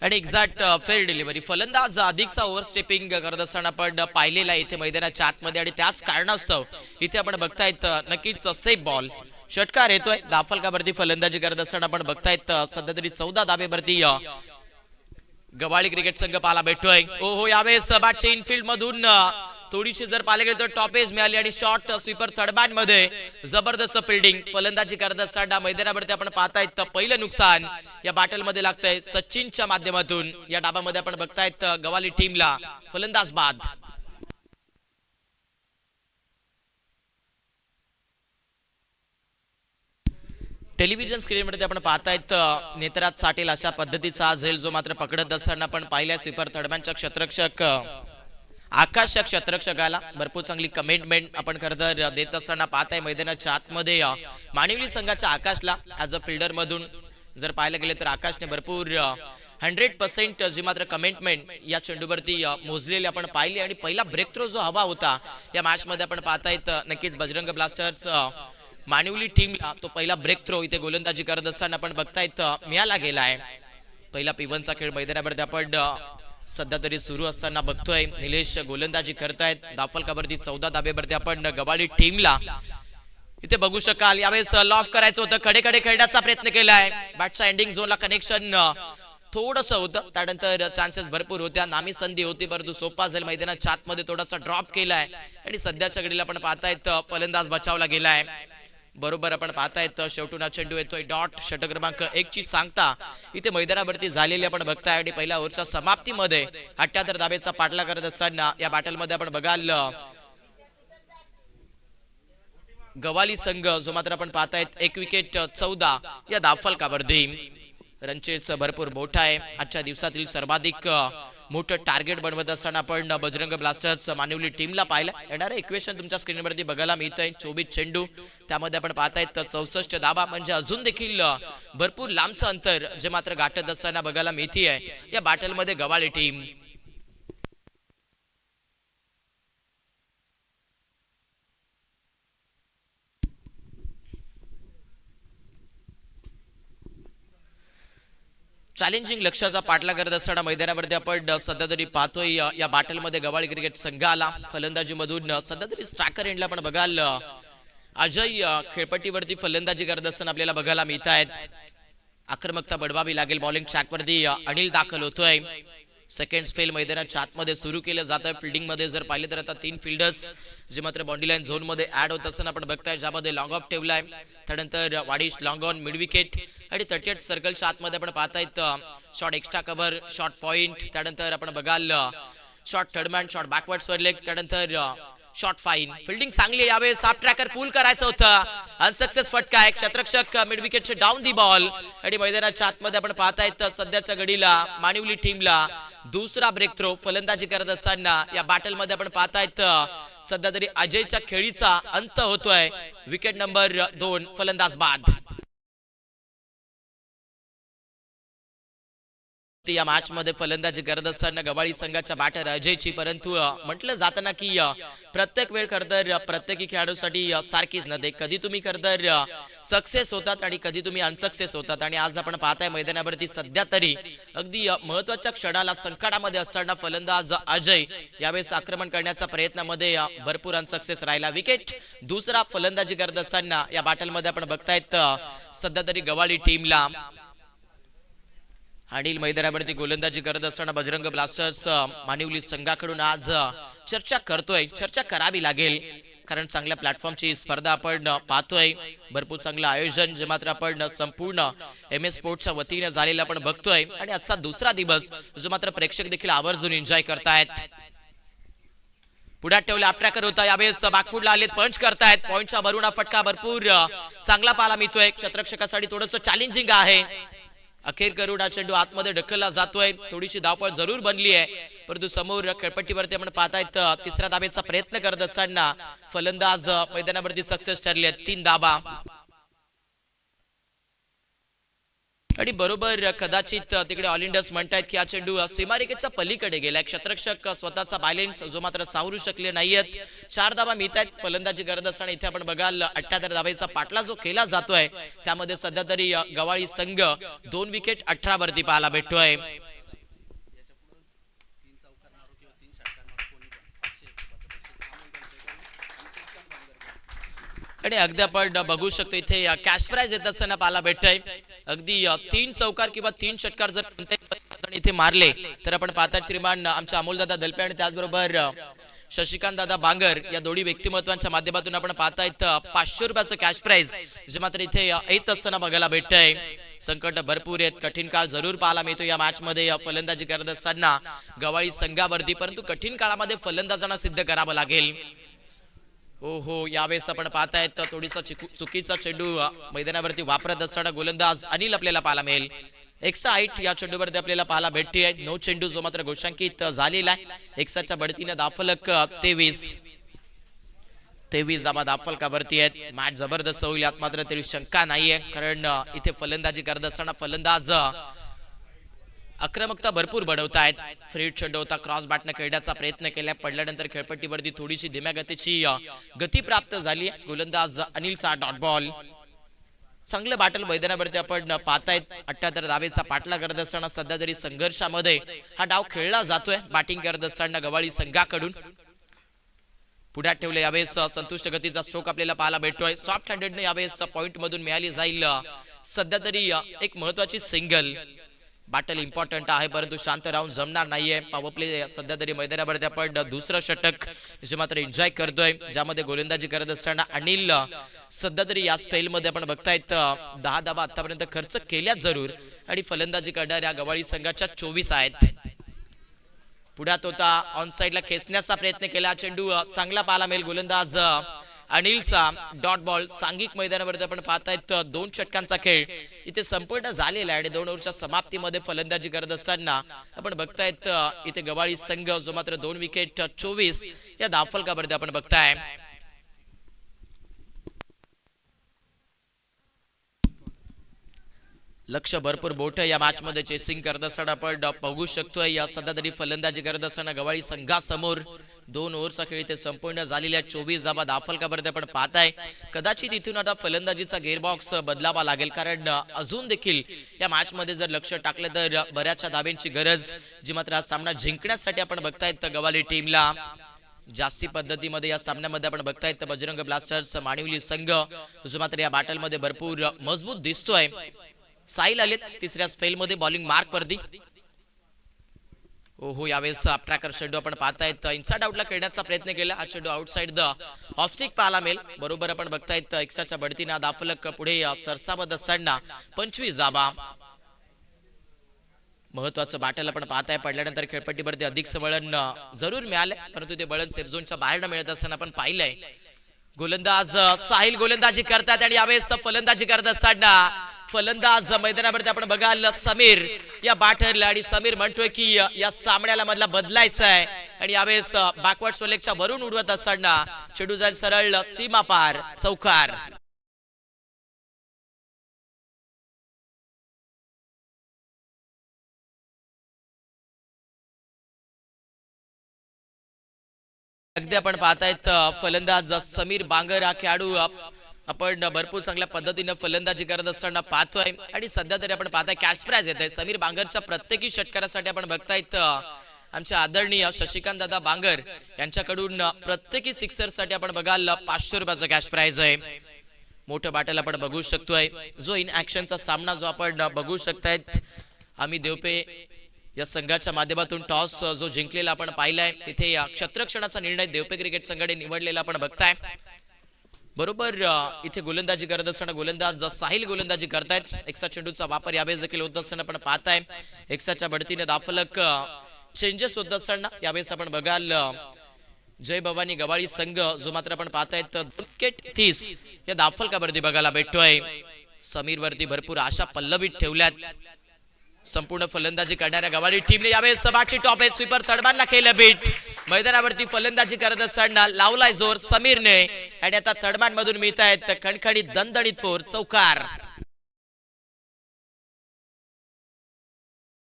Speaker 2: आणि एक्झॅक्ट फेअर डिलिव्हरी फलंदाज अधिकचा ओव्हर स्टेपिंग करत असताना आपण पाहिलेला इथे मैदानाच्या आतमध्ये आणि त्याच कारणास्तव इथे आपण बघतायत नक्कीच सेफ बॉल षटकार येतोय. दाफलकावरती फलंदाजी करत असताना आपण बघतायत सध्या तरी 14 धाबेवरती गवाळी क्रिकेट संघ पाहायला भेटतोय. ओहो, यावेळेस बॅटच्या इनफिल्ड मधून थोडीशी जर पाहायला गेलं तर टॉप एज मिळाली आणि शॉर्ट स्वीपर थर्ड बॅट मध्ये जबरदस्त फिल्डिंग फलंदाजी करत असताना मैदानावरती आपण पाहतायत पहिलं नुकसान या बॅटल मध्ये लागतंय सचिनच्या माध्यमातून. या डाबामध्ये आपण बघतायत गवाली टीमला फलंदाज बाद. टेलिव्हिजन स्क्रीनवरती आपण पाहतायत नेत्रात साठेल अशा पद्धतीचा झेल जो मात्र पकडत असताना आपण पाहिल्या स्वीपर थर्डमॅनच्या क्षेत्ररक्षक आकाश या क्षेत्ररक्षकाला भरपूर चांगली कमिटमेंट आपण खरं देत असताना पाहताय मैदानाच्या आतमध्ये मानिवली संघाच्या आकाशला ऍज अ फिल्डर मधून जर पाहायला गेले तर आकाशने भरपूर 100% जी मात्र कमिटमेंट या चेंडूवरती मोजलेली आपण पाहिली आणि पहिला ब्रेक थ्रो जो हवा होता या मॅच मध्ये आपण पाहतायत नक्कीच बजरंग ब्लास्टर्स मानिवली टीमला तो पहिला ब्रेक थ्रो इथे गोलंदाजी करत असताना आपण बघतायत मिळाला गेलाय. पहिला पिवनचा खेळ मैदानावरती आपण सध्या तरी सुरू असताना बघतोय. निलेश गोलंदाजी करतायत. दाफलकावरती 14 धाबेवरती आपण गवाडी टीमला इथे बघू शकाल. यावेळेस लॉफ करायचं होतं, कडे कडे खेळण्याचा प्रयत्न केलाय. बॅटच्या एंडिंग झोनला कनेक्शन थोडस होतं, त्यानंतर चान्सेस भरपूर होत्या, नामी संधी होती, परंतु सोपा जाईल मैदानाच्या आतमध्ये थोडासा ड्रॉप केलाय आणि सध्याच्या घडीला आपण पाहतायत फलंदाज बचावला गेलाय. बरोबर आपण पाहतायत शेवटून चेंडू येतोय डॉट. षटक क्रमांक 1 ची सांगता इथे मैदानावरती झालेली आपण बघताय आणि पहिल्या ओव्हरच्या समाप्तीमध्ये 78 धाबेचा पाठला करत असताना या बॅटल मध्ये आपण बघाल गवाली संघ जो मात्र आपण पाहतायत 1 विकेट 14 या दाफलकावरती. रनचेज भरपूर मोठा आहे. आजच्या दिवसातील सर्वाधिक मोठं टार्गेट बनवत असताना आपण बजरंग ब्लास्टर्स मानिवली टीमला पाहिलं. येणारं इक्वेशन तुमच्या स्क्रीनवरती बघायला मिळतंय. 24 चेंडू त्यामध्ये आपण पाहतायत 64 धाबा, म्हणजे अजून देखील भरपूर लांबचं अंतर जे मात्र गाठत असताना बघायला मिळतीये या बॅटल मध्ये गवाळी टीम. चॅलेंजिंग लक्ष्याचा पाठला करत असताना मैदानावरती आपण सध्या तरी पाहतोय या बॅटल मध्ये गवाळी क्रिकेट संघाला फलंदाजी मधून सध्या तरी स्ट्रायकर एंडला आपण बघाल अजय खेळपट्टीवरती फलंदाजी करत असताना आपल्याला बघायला मिळत आहेत. आक्रमकता बडवावी लागेल. बॉलिंग ट्रॅकवरती अनिल दाखल होतोय. सेकंड स्पेल मैदानाच्या आतमध्ये सुरू केलं जात आहे. फिल्डिंग मध्ये जर पाहिले तर आता 3 फिल्डर्स जे मात्र बाउंड्री लाईन झोन मध्ये ऍड होत असताना आपण बघताय, ज्यामध्ये लॉंग ऑफ ठेवलाय, त्यानंतर वाडिश लॉंग ऑन मिड विकेट आणि 38 सर्कलच्या आतमध्ये आपण पाहतायत short extra cover, short point, त्यानंतर आपण बघाल short third man, short backward square leg, त्यानंतर शॉर्ट फाईन. फिल्डिंग चांगली यावेळेस साफ ट्रॅकर पूल करायचं होतं, अनसक्सेस फटका आहे. क्षेत्ररक्षक मिड विकेटचे डाऊन दी बॉल आणि मैदानाच्या आतमध्ये आपण पाहतायत सध्याच्या घडीला मानिवली टीमला दुसरा ब्रेक थ्रो फलंदाजी करत असताना या बॅटल मध्ये आपण पाहतायत सध्या तरी अजयच्या खेळीचा अंत होतोय. विकेट नंबर 2 फलंदाज बाद. या मॅच मध्ये फलंदाजी करत असताना गवाळी संघाच्या बॅटर अजयची, परंतु म्हटलं जातं ना की प्रत्येक वेळ खरतर प्रत्येकी खेळाडूसाठी सारखीच नव्हते. कधी तुम्ही खरतर सक्सेस होतात आणि कधी तुम्ही अनसक्सेस होतात. आणि आज आपण पाहताय मैदानावरती सध्या तरी अगदी महत्वाच्या क्षणाला संकटामध्ये असताना फलंदाज अजय यावेळेस आक्रमण करण्याच्या प्रयत्नामध्ये भरपूर अनसक्सेस राहिला. विकेट दुसरा फलंदाजी करत असताना या बॅटल मध्ये आपण बघतायत सध्या तरी गवाळी टीमला अनिल मैदानावरती गोलंदाजी करत असताना बजरंग ब्लास्टर्स मानिवली संघाकडून आज चर्चा करतोय. चर्चा करावी लागेल, कारण चांगल्या प्लॅटफॉर्मची स्पर्धा आपण पाहतोय. भरपूर चांगलं आयोजन जे मात्र आपण संपूर्ण MS स्पोर्ट्सच्या वतीने झालेलं आपण बघतोय आणि आजचा दुसरा दिवस जो मात्र प्रेक्षक देखील आवर्जून एन्जॉय करतायत. पुढ्यात ठेवले आपट्रॅकर होता, यावेळेस बॅकफुटला आलेत, पंच करतायत. पॉइंटचा भरूना फटका भरपूर चांगला पाहायला मिळतोय. क्षेत्ररक्षकासाठी थोडंसं चॅलेंजिंग आहे. अखेर करून हा चेंडू आतमध्ये ढकलला जातोय. थोडीशी धावपळ जरूर बनली आहे, परंतु समोर खेळपट्टीवरती आपण पाहतायत तिसऱ्या धाबेचा प्रयत्न करत असताना फलंदाज मैदानावरती सक्सेस ठरले. 3 धाबा आणि बरोबर कदाचित तिकडे ऑल इंडियर्स म्हणतायत की हा चेंडू सीमारेषेच्या पलीकडे गेलाय. क्षेत्ररक्षक स्वतःचा बॅलन्स जो मात्र सावरू शकले नाहीयेत. 4 धाबा मिळतायत फलंदाजी करत असताना. इथे आपण बघाल 78 धाबेचा पाठला जो केला जातोय त्यामध्ये सध्या तरी गवाळी संघ 2 विकेट 18 वरती पाहायला भेटतोय. आणि अगदी आपण बघू शकतो इथे कॅश प्राइज येत असताना पाहायला भेटतंय. अगदी 3 चौकार किंवा 3 षटकार जर कोणत्याही इथे मारले तर आपण पाहतात श्रीमान आमच्या अमोलदादा दलपे आणि त्याचबरोबर शशिकांत दादा बांगर या दोन्ही व्यक्तिमत्वांच्या माध्यमातून आपण पाहतायत 500 रुपयाचं कॅश प्राइज जे मात्र इथे येत असताना बघायला भेटतंय. संकट भरपूर आहेत, कठीण काळ जरूर पाहायला मिळतो या मॅच मध्ये फलंदाजी करत असताना गवाळी संघावरती, परंतु कठीण काळामध्ये फलंदाजांना सिद्ध करावं लागेल. हो यावेळेस आपण पाहतायत थोडीसा चुकीचा चेंडू मैदानावरती वापरत असताना गोलंदाज अनिल आपल्याला पाहायला मिळेल. एक्स्ट्रा हाईट या चेंडूवरती आपल्याला पाहायला भेटते. 9 चेंडू जो मात्र घोषांकित झालेला आहे. एक्स्ट्राच्या बढतीने दाफलक 23 धाबा दाफलकावरती आहेत. मॅच जबरदस्त होईल यात मात्र तरी शंका नाहीये, कारण इथे फलंदाजी करत असताना फलंदाज आक्रमकता भरपूर बनवतायत. फ्रीड चेंडू होता, क्रॉस बॅटने खेळण्याचा प्रयत्न केला, पडल्यानंतर खेळपट्टीवरती थोडीशी धीम्या गतीची गती प्राप्त झाली. गोलंदाज अनिलचा डॉट बॉल. चांगलं बॅटल मैदानावरती आपण पाहतायत. 78 धावेचा पाठला करत असताना सध्या तरी संघर्षामध्ये हा डाव खेळला जातोय. बॅटिंग करत असताना गवाळी संघाकडून पुढ्यात ठेवले यावेळेस संतुष्ट गतीचा स्ट्रोक आपल्याला पाहायला भेटतोय. सॉफ्ट हँडेडने यावेळेस पॉइंट मधून मिळाली जाईल सध्या तरी एक महत्वाची सिंगल. बॅटल इम्पॉर्टंट आहे, परंतु शांत राहून जमणार नाहीये. पॉवर प्ले सध्या तरी मैदानावरती आपण दुसरं षटक जे मात्र एन्जॉय करतोय, ज्यामध्ये गोलंदाजी करत असताना अनिल सध्या तरी या स्पेल मध्ये आपण बघतायत 10 धावा आतापर्यंत खर्च केल्या जरूर, आणि फलंदाजी करणाऱ्या गवाळी संघाच्या 24 आहेत. पुढ्यात होता ऑन साइडला खेचण्याचा प्रयत्न केला, चेंडू चांगला पाहायला मिळेल. गोलंदाज अनिलचा डॉट बॉल. सांघिक मैदानावरती आपण पाहतायत 2 षटकांचा खेळ इथे संपूर्ण झालेला आहे आणि 2 ओव्हरच्या समाप्तीमध्ये फलंदाजी करत असताना आपण बघतायत इथे गवाळी संघ जो मात्र 2 विकेट 24 या धावफलकावरती आपण बघताय. लक्ष भरपूर मोठं या मॅच मध्ये चेसिंग करत असताना आपण बघू शकतोय. या सध्या तरी फलंदाजी करत असताना गवाळी संघासमोर 2 ओव्हरचा खेळ इथे संपूर्ण झालेल्या 24 धावा दाफलकावरती आपण पाहताय. कदाचित इथून आता फलंदाजीचा गेअरबॉक्स बदलावा लागेल, कारण अजून देखील या मॅच मध्ये जर लक्ष टाकलं तर बऱ्याचशा धाब्यांची गरज जी मात्र हा सामना जिंकण्यासाठी आपण बघतायत गवाली टीमला. जास्ती पद्धतीमध्ये या सामन्यामध्ये आपण बघतायत बजरंग ब्लास्टर्स माणिवली संघ जो मात्र या बॅटल मध्ये भरपूर मजबूत दिसतोय. साहिल आलेत तिसऱ्या स्पेल मध्ये बॉलिंग मार्क वरती. यावेळेस ट्रॅकर चेंडू आपण पाहतायत इनसाइड आउटला खेळण्याचा प्रयत्न केला. हा चेंडू आउटसाइड द ऑफ स्टिक पाहायला मिळेल. बरोबर आपण बघतायत एक्स्ट्राच्या बढतीने दाफलक पुढे सरसावत असताना 25 धावा. महत्वाचं बॅटल आपण पाहताय. पडल्यानंतर खेळपट्टीवरती अधिक वळण जरूर मिळाले, परंतु ते वळण सेफ झोनच्या बाहेर न मिळत असताना आपण पाहिलंय. गोलंदाज साहिल गोलंदाजी करतात आणि यावेळेस फलंदाजी करत असताना फलंदाज मैदानावरती आपण बघाल समीर या बॅटरला, आणि समीर म्हणतोय की या सामन्याला मधला बदलायचा आहे, आणि यावेळेस बॅकवर्ड स्वलेगच्या वरून उडवत असताना चेंडू जाईल सरळ सीमा पार चौकार. अगदी आपण पाहतायत फलंदाज समीर बांगर हा खेळाडू आपण भरपूर चांगल्या पद्धतीने फलंदाजी करत असताना पाहतोय, आणि सध्या तरी आपण पाहताय कॅश प्राइज येत आहे. समीर बांगरच्या प्रत्येकी षटकारासाठी आपण बघतायत आमच्या आदरणीय शशिकांत दादा बांगर यांच्याकडून प्रत्येकी सिक्सर साठी आपण बघाल 500 रुपयाचा कॅश प्राइज आहे. मोठं बॅटल आपण बघू शकतोय. जो इन ऍक्शनचा सामना जो आपण बघू शकतायत आम्ही देवपे या संघाच्या माध्यमातून टॉस जो जिंकलेला आपण पाहिलाय, तिथे क्षेत्ररक्षणाचा निर्णय देवपे क्रिकेट संघाने निवडलेला आपण बघताय. बरोबर इथे गोलंदाजी करत असताना गोलंदाज साहिल गोलंदाजी करतायत. एक्स्ट्रा चेंडूचा वापर यावेळेस देखील होत असताना आपण पाहताय. एक्स्ट्राच्या बढतीने दाफलक चेंजेस होत असताना यावेळेस आपण बघाल जय भवानी गवाळी संघ जो मात्र आपण पाहतायत 2 विकेट 30 या दाफलकावरती बघायला भेटतोय. समीर वरती भरपूर आशा पल्लवीत ठेवल्यात. संपूर्ण फलंदाजी करणाऱ्या गवाळी टीमने यावेळेस सबाची टॉप एज स्वीपर थर्डमॅनला केलं बीट. मैदानावरती फलंदाजी करत असताना लावलाय जोर समीरने, आणि आता थर्डमॅन मधून मिळत आहेत खणखणीत दणदणीत फोर चौकार.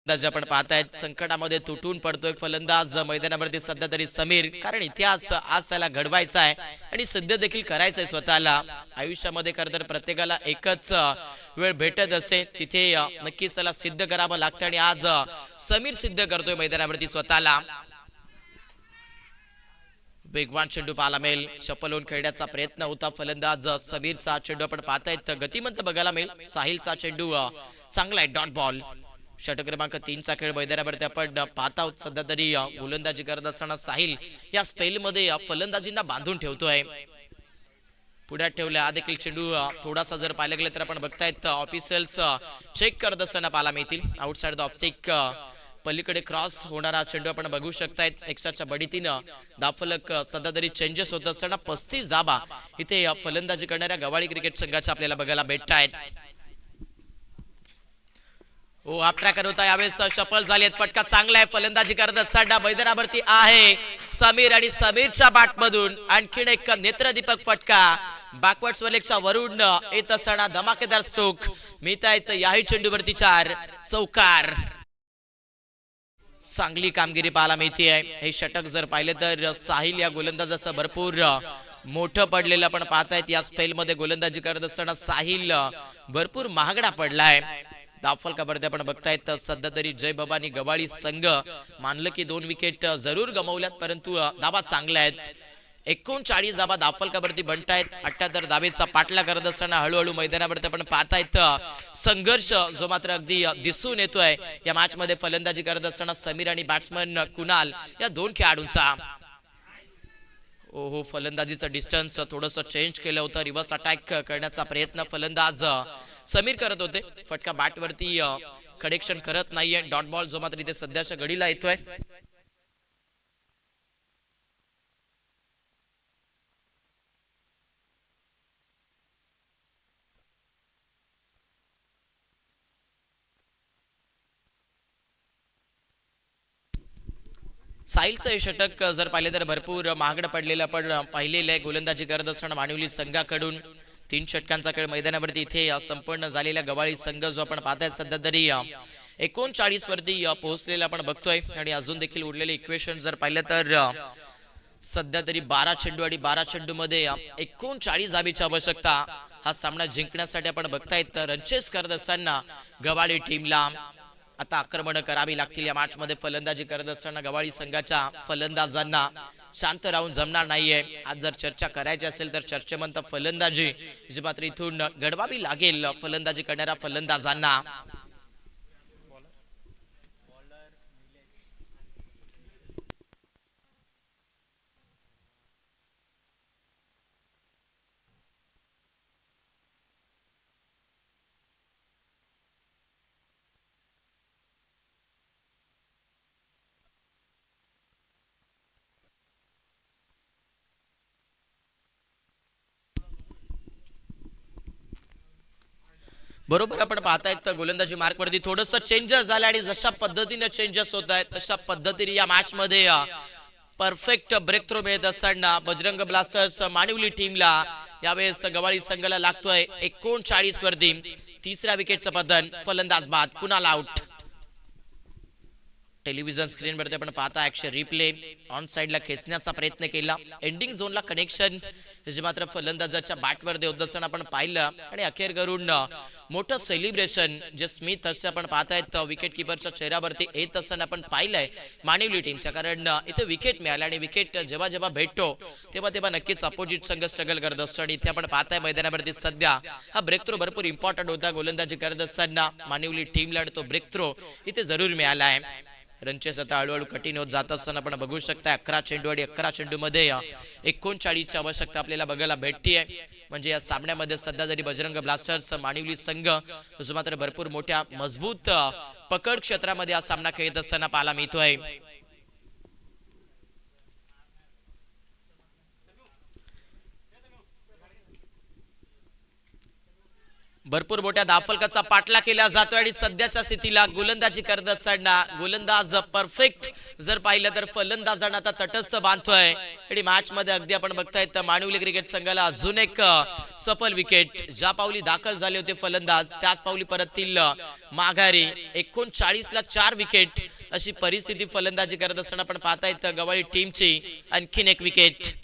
Speaker 2: आपण पाहतायत संकटामध्ये तुटून पडतोय फलंदाज मैदानावरती सध्या तरी समीर, कारण इतिहास आज त्याला घडवायचा आहे आणि सिद्ध देखील करायचंय स्वतःला. आयुष्यामध्ये खरं तर प्रत्येकाला एकच वेळ भेटत असे, तिथे नक्कीच त्याला सिद्ध करावं लागतं, आणि आज समीर सिद्ध करतोय मैदानावरती स्वतःला. वेगवान चेंडू पाहायला मिळेल. चपलून खेळण्याचा प्रयत्न होता फलंदाज समीरचा. चेंडू आपण पाहतायत गतिमंत बघायला मिळेल. साहिलचा चेंडू चांगला आहे, डॉट बॉल. षटक क्रमांक 3 चा खेळ मैदानावरती आपण पाहत आहोत. सध्या तरी गोलंदाजी करत असताना साहिल या स्पेल मध्ये फलंदाजींना बांधून ठेवतोय. पुढ्यात ठेवला देखील चेंडू थोडासा जर पाहिलं गेलं तर आपण बघतायत ऑफिशियल्स चेक करत असताना पाहायला मिळतील. आउटसाइड द ऑफस्टिक पलीकडे क्रॉस होणारा चेंडू आपण बघू शकतायत. एक्स्ट्राच्या बढतीनं धावफलक सध्या तरी चेंजेस होत असताना 35 धाबा इथे फलंदाजी करणाऱ्या गवाळी क्रिकेट संघाच्या आपल्याला बघायला भेटत आहेत. हो, हाफ ट्रॅकर होता यावेळेस सफल झालेत. फटका चांगला आहे. फलंदाजी करत असताना मैदानावरती आहे समीर आणि समीरच्या बॅट मधून आणखीन एक नेत्रदीपक फटका. बॅकवर्ड वलेगच्या वरून येत असताना धमाकेदार स्ट्रोक मिळत आहेत. याही चेंडूवरती 4 चौकार. चांगली कामगिरी पाहायला मिळते आहे. हे षटक जर पाहिले तर साहिल या गोलंदाजाचं भरपूर मोठं पडलेलं आपण पाहतायत. या स्पेल मध्ये गोलंदाजी करत असताना साहिल भरपूर महागडा पडलाय. धावफलकावरती आपण बघतायत सध्या तरी जय बाबांनी गवाळी संघ मानलं की 2 विकेट जरूर गमावल्यात, परंतु धाबा चांगल्या आहेत. 39 धाबा धावफलकावरती बनतायत. 78 धाबेचा पाठला करत असताना हळूहळू मैदानावरती आपण पाहतायत संघर्ष जो मात्र अगदी दिसून येतोय. या मॅच मध्ये फलंदाजी करत असताना समीर आणि बॅट्समन कुणाल या 2 खेळाडूंचा. ओहो, फलंदाजीचं डिस्टन्स थोडस चेंज केलं होतं. रिव्हर्स अटॅक करण्याचा प्रयत्न फलंदाज समीर करत होते. फटका बॅट वरती कनेक्शन करत नाहीये. डॉट बॉल जो मात्र इथे सध्याच्या घडीला येतोय. साहिलचं हे षटक जर पाहिले तर भरपूर महागडं पडलेलं आपण पाहिलेलं आहे. गोलंदाजी करत असताना मानवली संघाकडून 3 षटकांचा खेळ मैदानावरती इथे संपन्न झालेल्या गवाळी संघ जो आपण पाहताय सध्या तरी 39 वरती पोहोचलेला आपण बघतोय. आणि अजून देखील उरलेले इक्वेशन जर पाहिलं तर सध्या तरी 12 चेंडू आणि 12 चेंडू मध्ये 39 धाबेची आवश्यकता. हा सामना जिंकण्यासाठी आपण बघतायत रनचेस करत असताना गवाळी टीमला आता आक्रमण करावी लागतील. या मॅच मध्ये फलंदाजी करत असताना गवाळी संघाच्या फलंदाजांना शांत राहून जमणार नाहीये. आज जर चर्चा करायची असेल तर चर्चेमंत फलंदाजी जी मात्र इथून घडवावी लागेल फलंदाजी करणाऱ्या फलंदाजांना. बरोबर आपण पाहतायत गोलंदाजी मार्क वरती थोडस चेंजेस झाले आणि जशा पद्धतीने चेंजेस होत आहेत तशा पद्धतीने या मॅच मध्ये परफेक्ट ब्रेक थ्रो मिळत असताना बजरंग ब्लास्टर्स मानिवली टीमला यावेळेस गवाळी संघाला लागतोय 39 वरती. 3ऱ्या विकेटचं पतन. फलंदाज बाद. कुणाल आउट. टेलिव्हिजन स्क्रीन वरती आपण पाहता ऍक्शन रिप्ले. ऑन साइडला खेचण्याचा प्रयत्न केला. एंडिंग झोनला कनेक्शन जे मात्र फलंदाजाच्या बॅटवर देत असताना आपण पाहिलं. आणि अखेर करून मोठं सेलिब्रेशन जे स्मिथ असे आपण पाहतायत विकेट किपरच्या चेहऱ्यावरती येत असताना आपण पाहिलंय मानिवली टीमच्या. कारण इथे विकेट मिळाला आणि विकेट जेव्हा जेव्हा भेटतो तेव्हा नक्कीच अपोजिट संघ स्ट्रगल करत असतो. आणि इथे आपण पाहताय मैदानावरती सध्या हा ब्रेक थ्रो भरपूर इम्पॉर्टंट होता गोलंदाजी करत असताना मानिवली टीमला. आणि तो ब्रेक थ्रो इथे जरूर मिळाला आहे. रनचेस आता हळूहळू कठीण होत जात असताना आपण बघू शकता 11 चेंडू आणि 11 चेंडू मध्ये 39 ची आवश्यकता आपल्याला बघायला भेटतीये. म्हणजे या सामन्यामध्ये सध्या जरी बजरंग ब्लास्टर्स मानिवली संघ जो मात्र भरपूर मोठ्या मजबूत पकड क्षेत्रामध्ये हा सामना खेळत असताना पाहायला मिळतोय. भरपूर मोठ्या धावफलकाचा पाठला केला जातोय आणि सध्याच्या स्थितीला गोलंदाजी करत असताना गोलंदाज परफेक्ट जर पाहिलं तर फलंदाजांना आता तटस्थ बांधतोय. आणि मॅच मध्ये अगदी आपण बघताय तर मानिवली क्रिकेट संघाला अजून एक सफल विकेट. ज्या पावली दाखल झाले होते फलंदाज त्याच पावली परततील माघारी. 39 ला 4 विकेट अशी परिस्थिती फलंदाजी करत असताना आपण पाहतायत गवाळी टीमची आणखीन एक विकेट.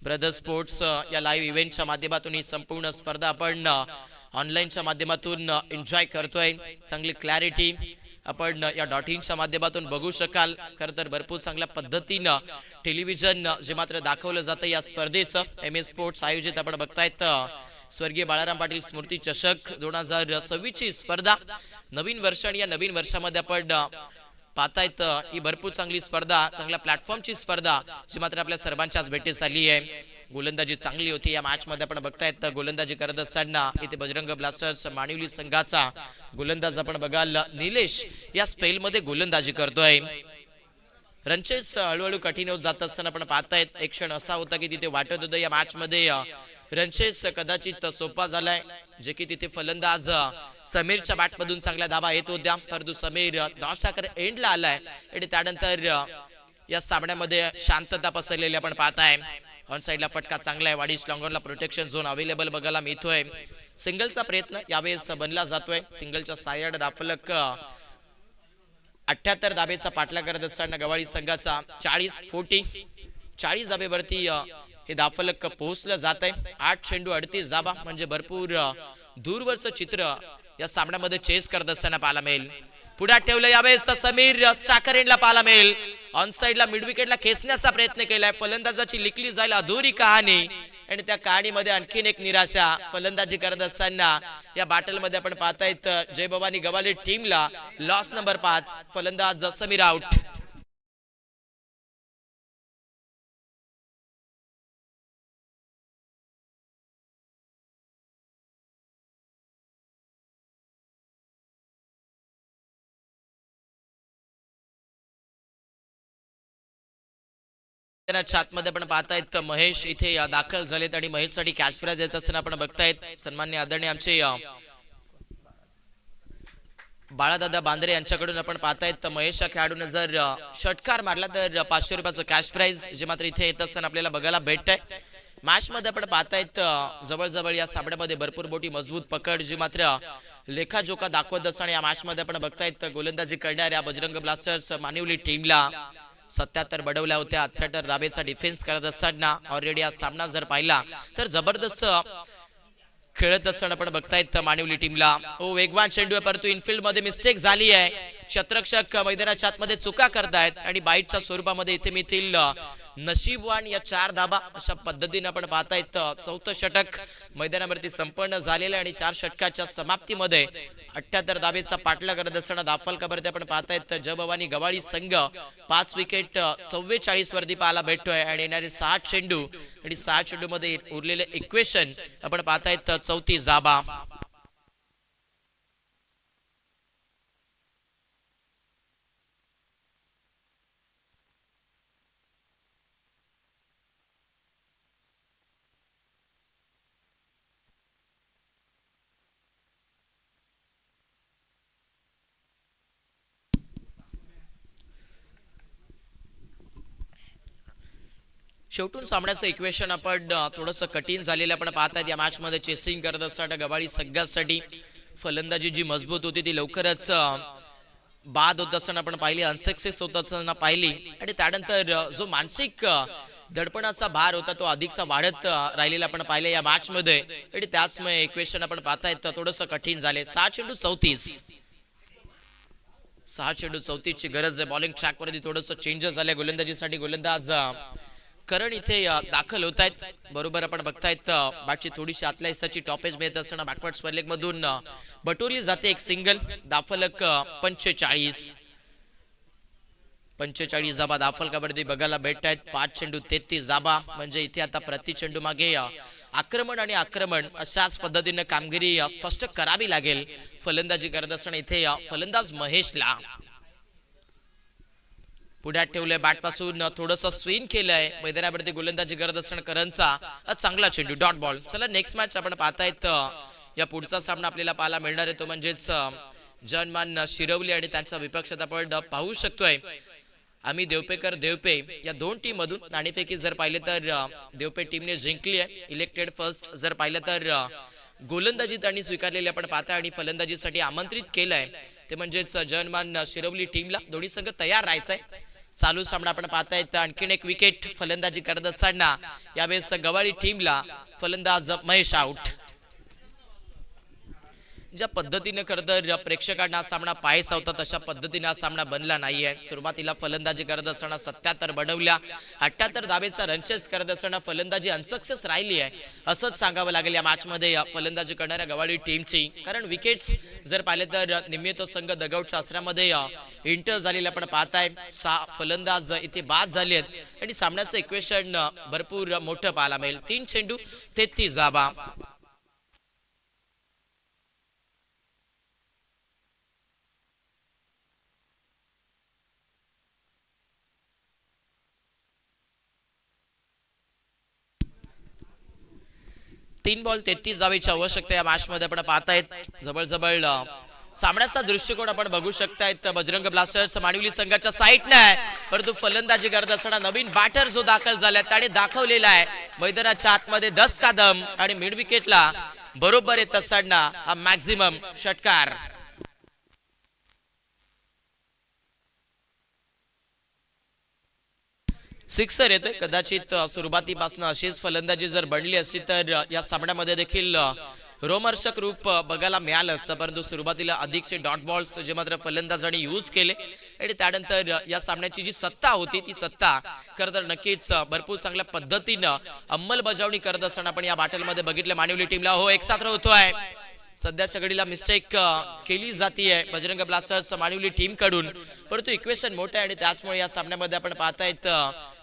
Speaker 2: ब्रदर स्पोर्ट्स या लाईव्ह इव्हेंटच्या माध्यमातून ही संपूर्ण स्पर्धा आपण ऑनलाईनच्या माध्यमातून एन्जॉय करतोय. चांगली क्लॅरिटी आपण या डॉट इनच्या माध्यमातून बघू शकाल. खरं तर भरपूर चांगल्या पद्धतीनं टेलिव्हिजन जे मात्र दाखवलं जातं या स्पर्धेचं MS स्पोर्ट्स आयोजित आपण बघतायत स्वर्गीय बाळाराम पाटील स्मृती चषक 2026 ची स्पर्धा. नवीन वर्ष आणि या नवीन वर्षामध्ये आपण पाहतायत ही भरपूर चांगली स्पर्धा, चांगल्या प्लॅटफॉर्मची स्पर्धा जी मात्र आपल्या सर्वांच्याच भेटीस आली आहे. गोलंदाजी चांगली होती या मॅच मध्ये आपण बघतायत. गोलंदाजी करत असताना इथे बजरंग ब्लास्टर्स मानिवली संघाचा गोलंदाज आपण बघाल निलेश या स्पेल मध्ये गोलंदाजी करतोय. रनचेस हळूहळू कठीण होत जात असताना आपण पाहतायत. एक क्षण असा होता की तिथे वाटत होतं या मॅच मध्ये रनचेस कदाचित सोपा झालाय, जे की तिथे फलंदाज समीरच्या बॅट मधून चांगल्या धावा येत होत्या, परंतु समीर दॉशटाकर एंडला आलाय आणि त्यानंतर या सामन्यामध्ये शांतता पसरलेली आपण पाहताय. ऑन साइडला फटका चांगला आहे. वाडीस लॉंगॉनला प्रोटेक्शन झोन अवेलेबल बघायला मिळतोय. सिंगलचा प्रयत्न यावेळेस बनला जातोय. सिंगलच्या सायड दाफलक 78 धाबेचा पाठलाग करत असताना गवाळी संघाचा 40 धाबेवरती हे दाफलक पोहोचलं जात आहे. 8 चेंडू 38 धाबा म्हणजे भरपूर दूरवरचं चित्र या सामन्यामध्ये चेस करत असताना पाहायला मिळेल. पुढे ठेवलं यावेळेस समीर स्टाकर एंडला पाहायला मिळेल. ऑन साइडला मिड विकेटला खेचण्याचा प्रयत्न केलाय. फलंदाजाची लिखली जाईल अधुरी कहाणी आणि त्या कहाणीमध्ये आणखीन एक निराशा. फलंदाजी करत असताना या बॅटल मध्ये आपण पाहतायत जय भवानी गवाली टीमला लॉस नंबर 5. फलंदाज समीर आउट. छात मध्ये आपण पाहतायत महेश इथे दाखल झालेत आणि महेश साठी कॅश प्राइज देत असताना आपण बघतायत सन्माननीय आदरणीय आमचे बाळादादा बांद्रे यांच्याकडून आपण पाहतायत महेश या खेळाडूने जर षटकार मारला तर 500 रुपयाचं कॅश प्राइज जे मात्र इथे येत असताना आपल्याला बघायला भेटतंय. मॅच मध्ये आपण पाहतायत जवळजवळ या सामन्यामध्ये भरपूर मोठी मजबूत पकड जी मात्र लेखाजोखा दाखवत असताना या मॅच मध्ये आपण बघतायत गोलंदाजी करणाऱ्या बजरंग ब्लास्टर्स मानिवली टीमला 77 बडवल्या होत्या. 78 धाबेचा डिफेन्स करत असताना ऑलरेडी हा सामना जर पाहिला तर जबरदस्त खेळत असताना आपण बघतायत मानिवली टीमला. वेगवान चेंडू आहे परंतु इनफिल्ड मध्ये मिस्टेक झाली आहे. क्षेत्ररक्षक मैदानाच्या आतमध्ये चुका करतायत आणि बाईटच्या स्वरूपामध्ये इथे मिळतील नशीबवान या 4 धाबा. अशा पद्धतीने आपण पाहतायत चौथं षटक मैदानावरती संपन्न झालेलं आहे आणि 4 षटकाच्या समाप्तीमध्ये 78 धाबेचा पाठलाग करत असताना दाफलकावरती आपण पाहतायत जय भवानी गवाळी संघ 5 विकेट 44 वरती पाहायला भेटतोय आणि येणारे 6 चेंडू आणि 6 चेंडू मध्ये उरलेले इक्वेशन आपण पाहतायत 34 धाबा. शेवटून सामन्याचं इक्वेशन आपण थोडंसं कठीण झालेलं आपण पाहतात. या मॅच मध्ये चेसिंग करत असताना गवाळी संघासाठी फलंदाजी जी मजबूत होती ती लवकरच बाद होत असताना आपण पाहिली, अनसक्सेस होत असताना पाहिली आणि त्यानंतर जो मानसिक दडपणाचा भार होता तो अधिकचा वाढत राहिलेला आपण पाहिले या मॅच मध्ये आणि त्याचमुळे इक्वेशन आपण पाहतायत थोडंसं कठीण झाले. 6 चेंडू 34 ची गरज आहे. बॉलिंग ट्रॅक वरती थोडंसं चेंजेस झाले गोलंदाजीसाठी. गोलंदाज करण इथे दाखल होत आहेत. बरोबर आपण बघतायत बॅटची थोडीशी आतल्या हिस्साची टॉपेज मिळत असताना बॅकवर्ड स्वर्लेग मधून बटोरली जाते एक सिंगल. दाफलक 45 धाबा दाफलकावरती बघायला भेटत आहेत. 5 चेंडू 33 धाबा म्हणजे इथे आता प्रति चेंडू मागे आक्रमण आणि आक्रमण अशाच पद्धतीने कामगिरी स्पष्ट करावी लागेल फलंदाजी करत असताना. इथे फलंदाज महेशला पुढ्यात ठेवलंय. बॅट पासून थोडंसं स्विंग केलंय. मैदानावरती गोलंदाजी करत असताना करणचा चांगला चेंडू डॉट बॉल. चला नेक्स्ट मॅच आपण पाहतायत. या पुढचा सामना आपल्याला पाहायला मिळणार आहे तो म्हणजेच जनमान शिरवली आणि त्यांचा विपक्षात आपण पाहू शकतोय आम्ही देवपेकर देवपे या दोन टीम मधून. नाणेफेकी जर पाहिले तर देवपे टीमने जिंकली आहे. इलेक्टेड फर्स्ट जर पाहिलं तर गोलंदाजी त्यांनी स्वीकारलेली आपण पाहताय आणि फलंदाजीसाठी आमंत्रित केलंय ते म्हणजेच जनमान शिरवली टीमला. दोन्ही संघ तयार राहायचंय. चालू सामना आपण पाहतायत. आणखीन एक विकेट फलंदाजी करत असताना यावेळेस गवाळी टीमला फलंदाज महेश आउट. ज्या पद्धतीने खरं तर प्रेक्षकांना हा सामना पाहायचा होता तशा पद्धतीने हा सामना बनला नाहीये. सुरुवातीला फलंदाजी करत असताना 77 बनवल्या, 78 धाबेचा रनचेस करत असताना फलंदाजी अनसक्सेस राहिली आहे असंच सांगावं लागेल या मॅच मध्ये फलंदाजी करणाऱ्या गवाडी टीमची. कारण विकेट्स जर पाहिले तर निम्मे तो संघ दगआउटच्या आसऱ्यामध्ये इंटर झालेले आपण पाहताय. 6 फलंदाज इथे बाद झाले आहेत आणि सामन्याचं इक्वेशन भरपूर मोठं पाहायला मिळेल. 3 चेंडू 33 धाबा. तीन बॉल 33 धावेची आवश्यकता या मॅच मध्ये आपण पाहतायत. जवळजवळ सामन्याचा दृष्टिकोन आपण बघू शकतायत. बजरंग ब्लास्टर्स मानिवली संघाच्या साईडने परंतु फलंदाजी करत असताना नवीन बॅटर जो दाखल झाला त्याने दाखवलेला आहे मैदानाच्या आतमध्ये 10 कदम आणि मिड विकेटला बरोबर येत असताना हा मॅक्झिमम षटकार. सिक्सर येतोय. कदाचित सुरुवातीपासून अशीच फलंदाजी जर बनली असती तर या सामन्यामध्ये देखील रोमहर्षक रूप बघायला मिळालं असतं. परंतु सुरुवातीला अधिकचे डॉट बॉल्स जे मात्र फलंदाजांनी यूज केले आणि त्यानंतर या सामन्याची जी सत्ता होती ती सत्ता खरं तर नक्कीच भरपूर चांगल्या पद्धतीनं अंमलबजावणी करत असताना आपण या बॅटलमध्ये बघितलं मानिवली टीमला. हो, एक साथ होतोय. सध्याच्या घडीला मिस्टेक केली जातीये बजरंग ब्लास्टर्स मानिवली टीम कडून, परंतु इक्वेशन मोठं आहे आणि त्याचमुळे या सामन्यामध्ये आपण पाहतायत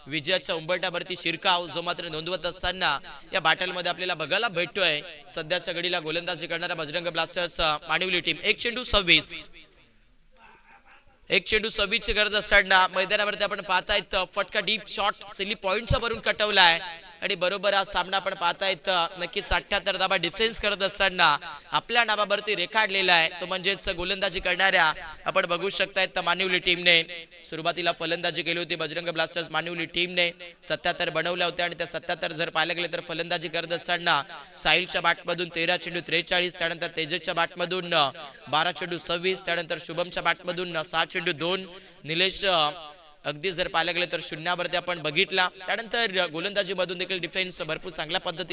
Speaker 2: विजयाच्या उंबरठ्यावरती शिरकाव जो मात्र नोंदवत असताना या बॅटलमध्ये आपल्याला बघायला भेटतोय. सध्याच्या घडीला गोलंदाजी करणारा बजरंग ब्लास्टर्स मानिवली टीम. 1 चेंडू 26 ची गरज असताना मैदानावरती आपण पाहतायत फटका डीप शॉट सिली पॉइंटचा वरून कटवलाय आणि बरोबर हा सामना आपण पाहतायत नक्कीच 78 धाबा डिफेन्स करत असताना आपल्या नावावरती रेखाडलेला आहे. तो म्हणजेच गोलंदाजी करणाऱ्या आपण बघू शकतायत मानिवली टीमने. सुरुवातीला फलंदाजी केली होती बजरंग ब्लास्टर्स मानिवली टीमने, 77 बनवल्या होत्या आणि त्या 77 जर पाहायला गेले तर फलंदाजी करत असताना साहिलच्या बॅटमधून 13 चेंडू 43, त्यानंतर तेजसच्या बॅटमधून 12 चेंडू 26, त्यानंतर शुभमच्या बॅटमधून 6 चेंडू 2, निलेश अगदी जर पाहायला गेले तर शून्यावरती आपण बघितला. त्यानंतर गोलंदाजी मधून देखील डिफेन्स भरपूर चांगल्या पद्धतीने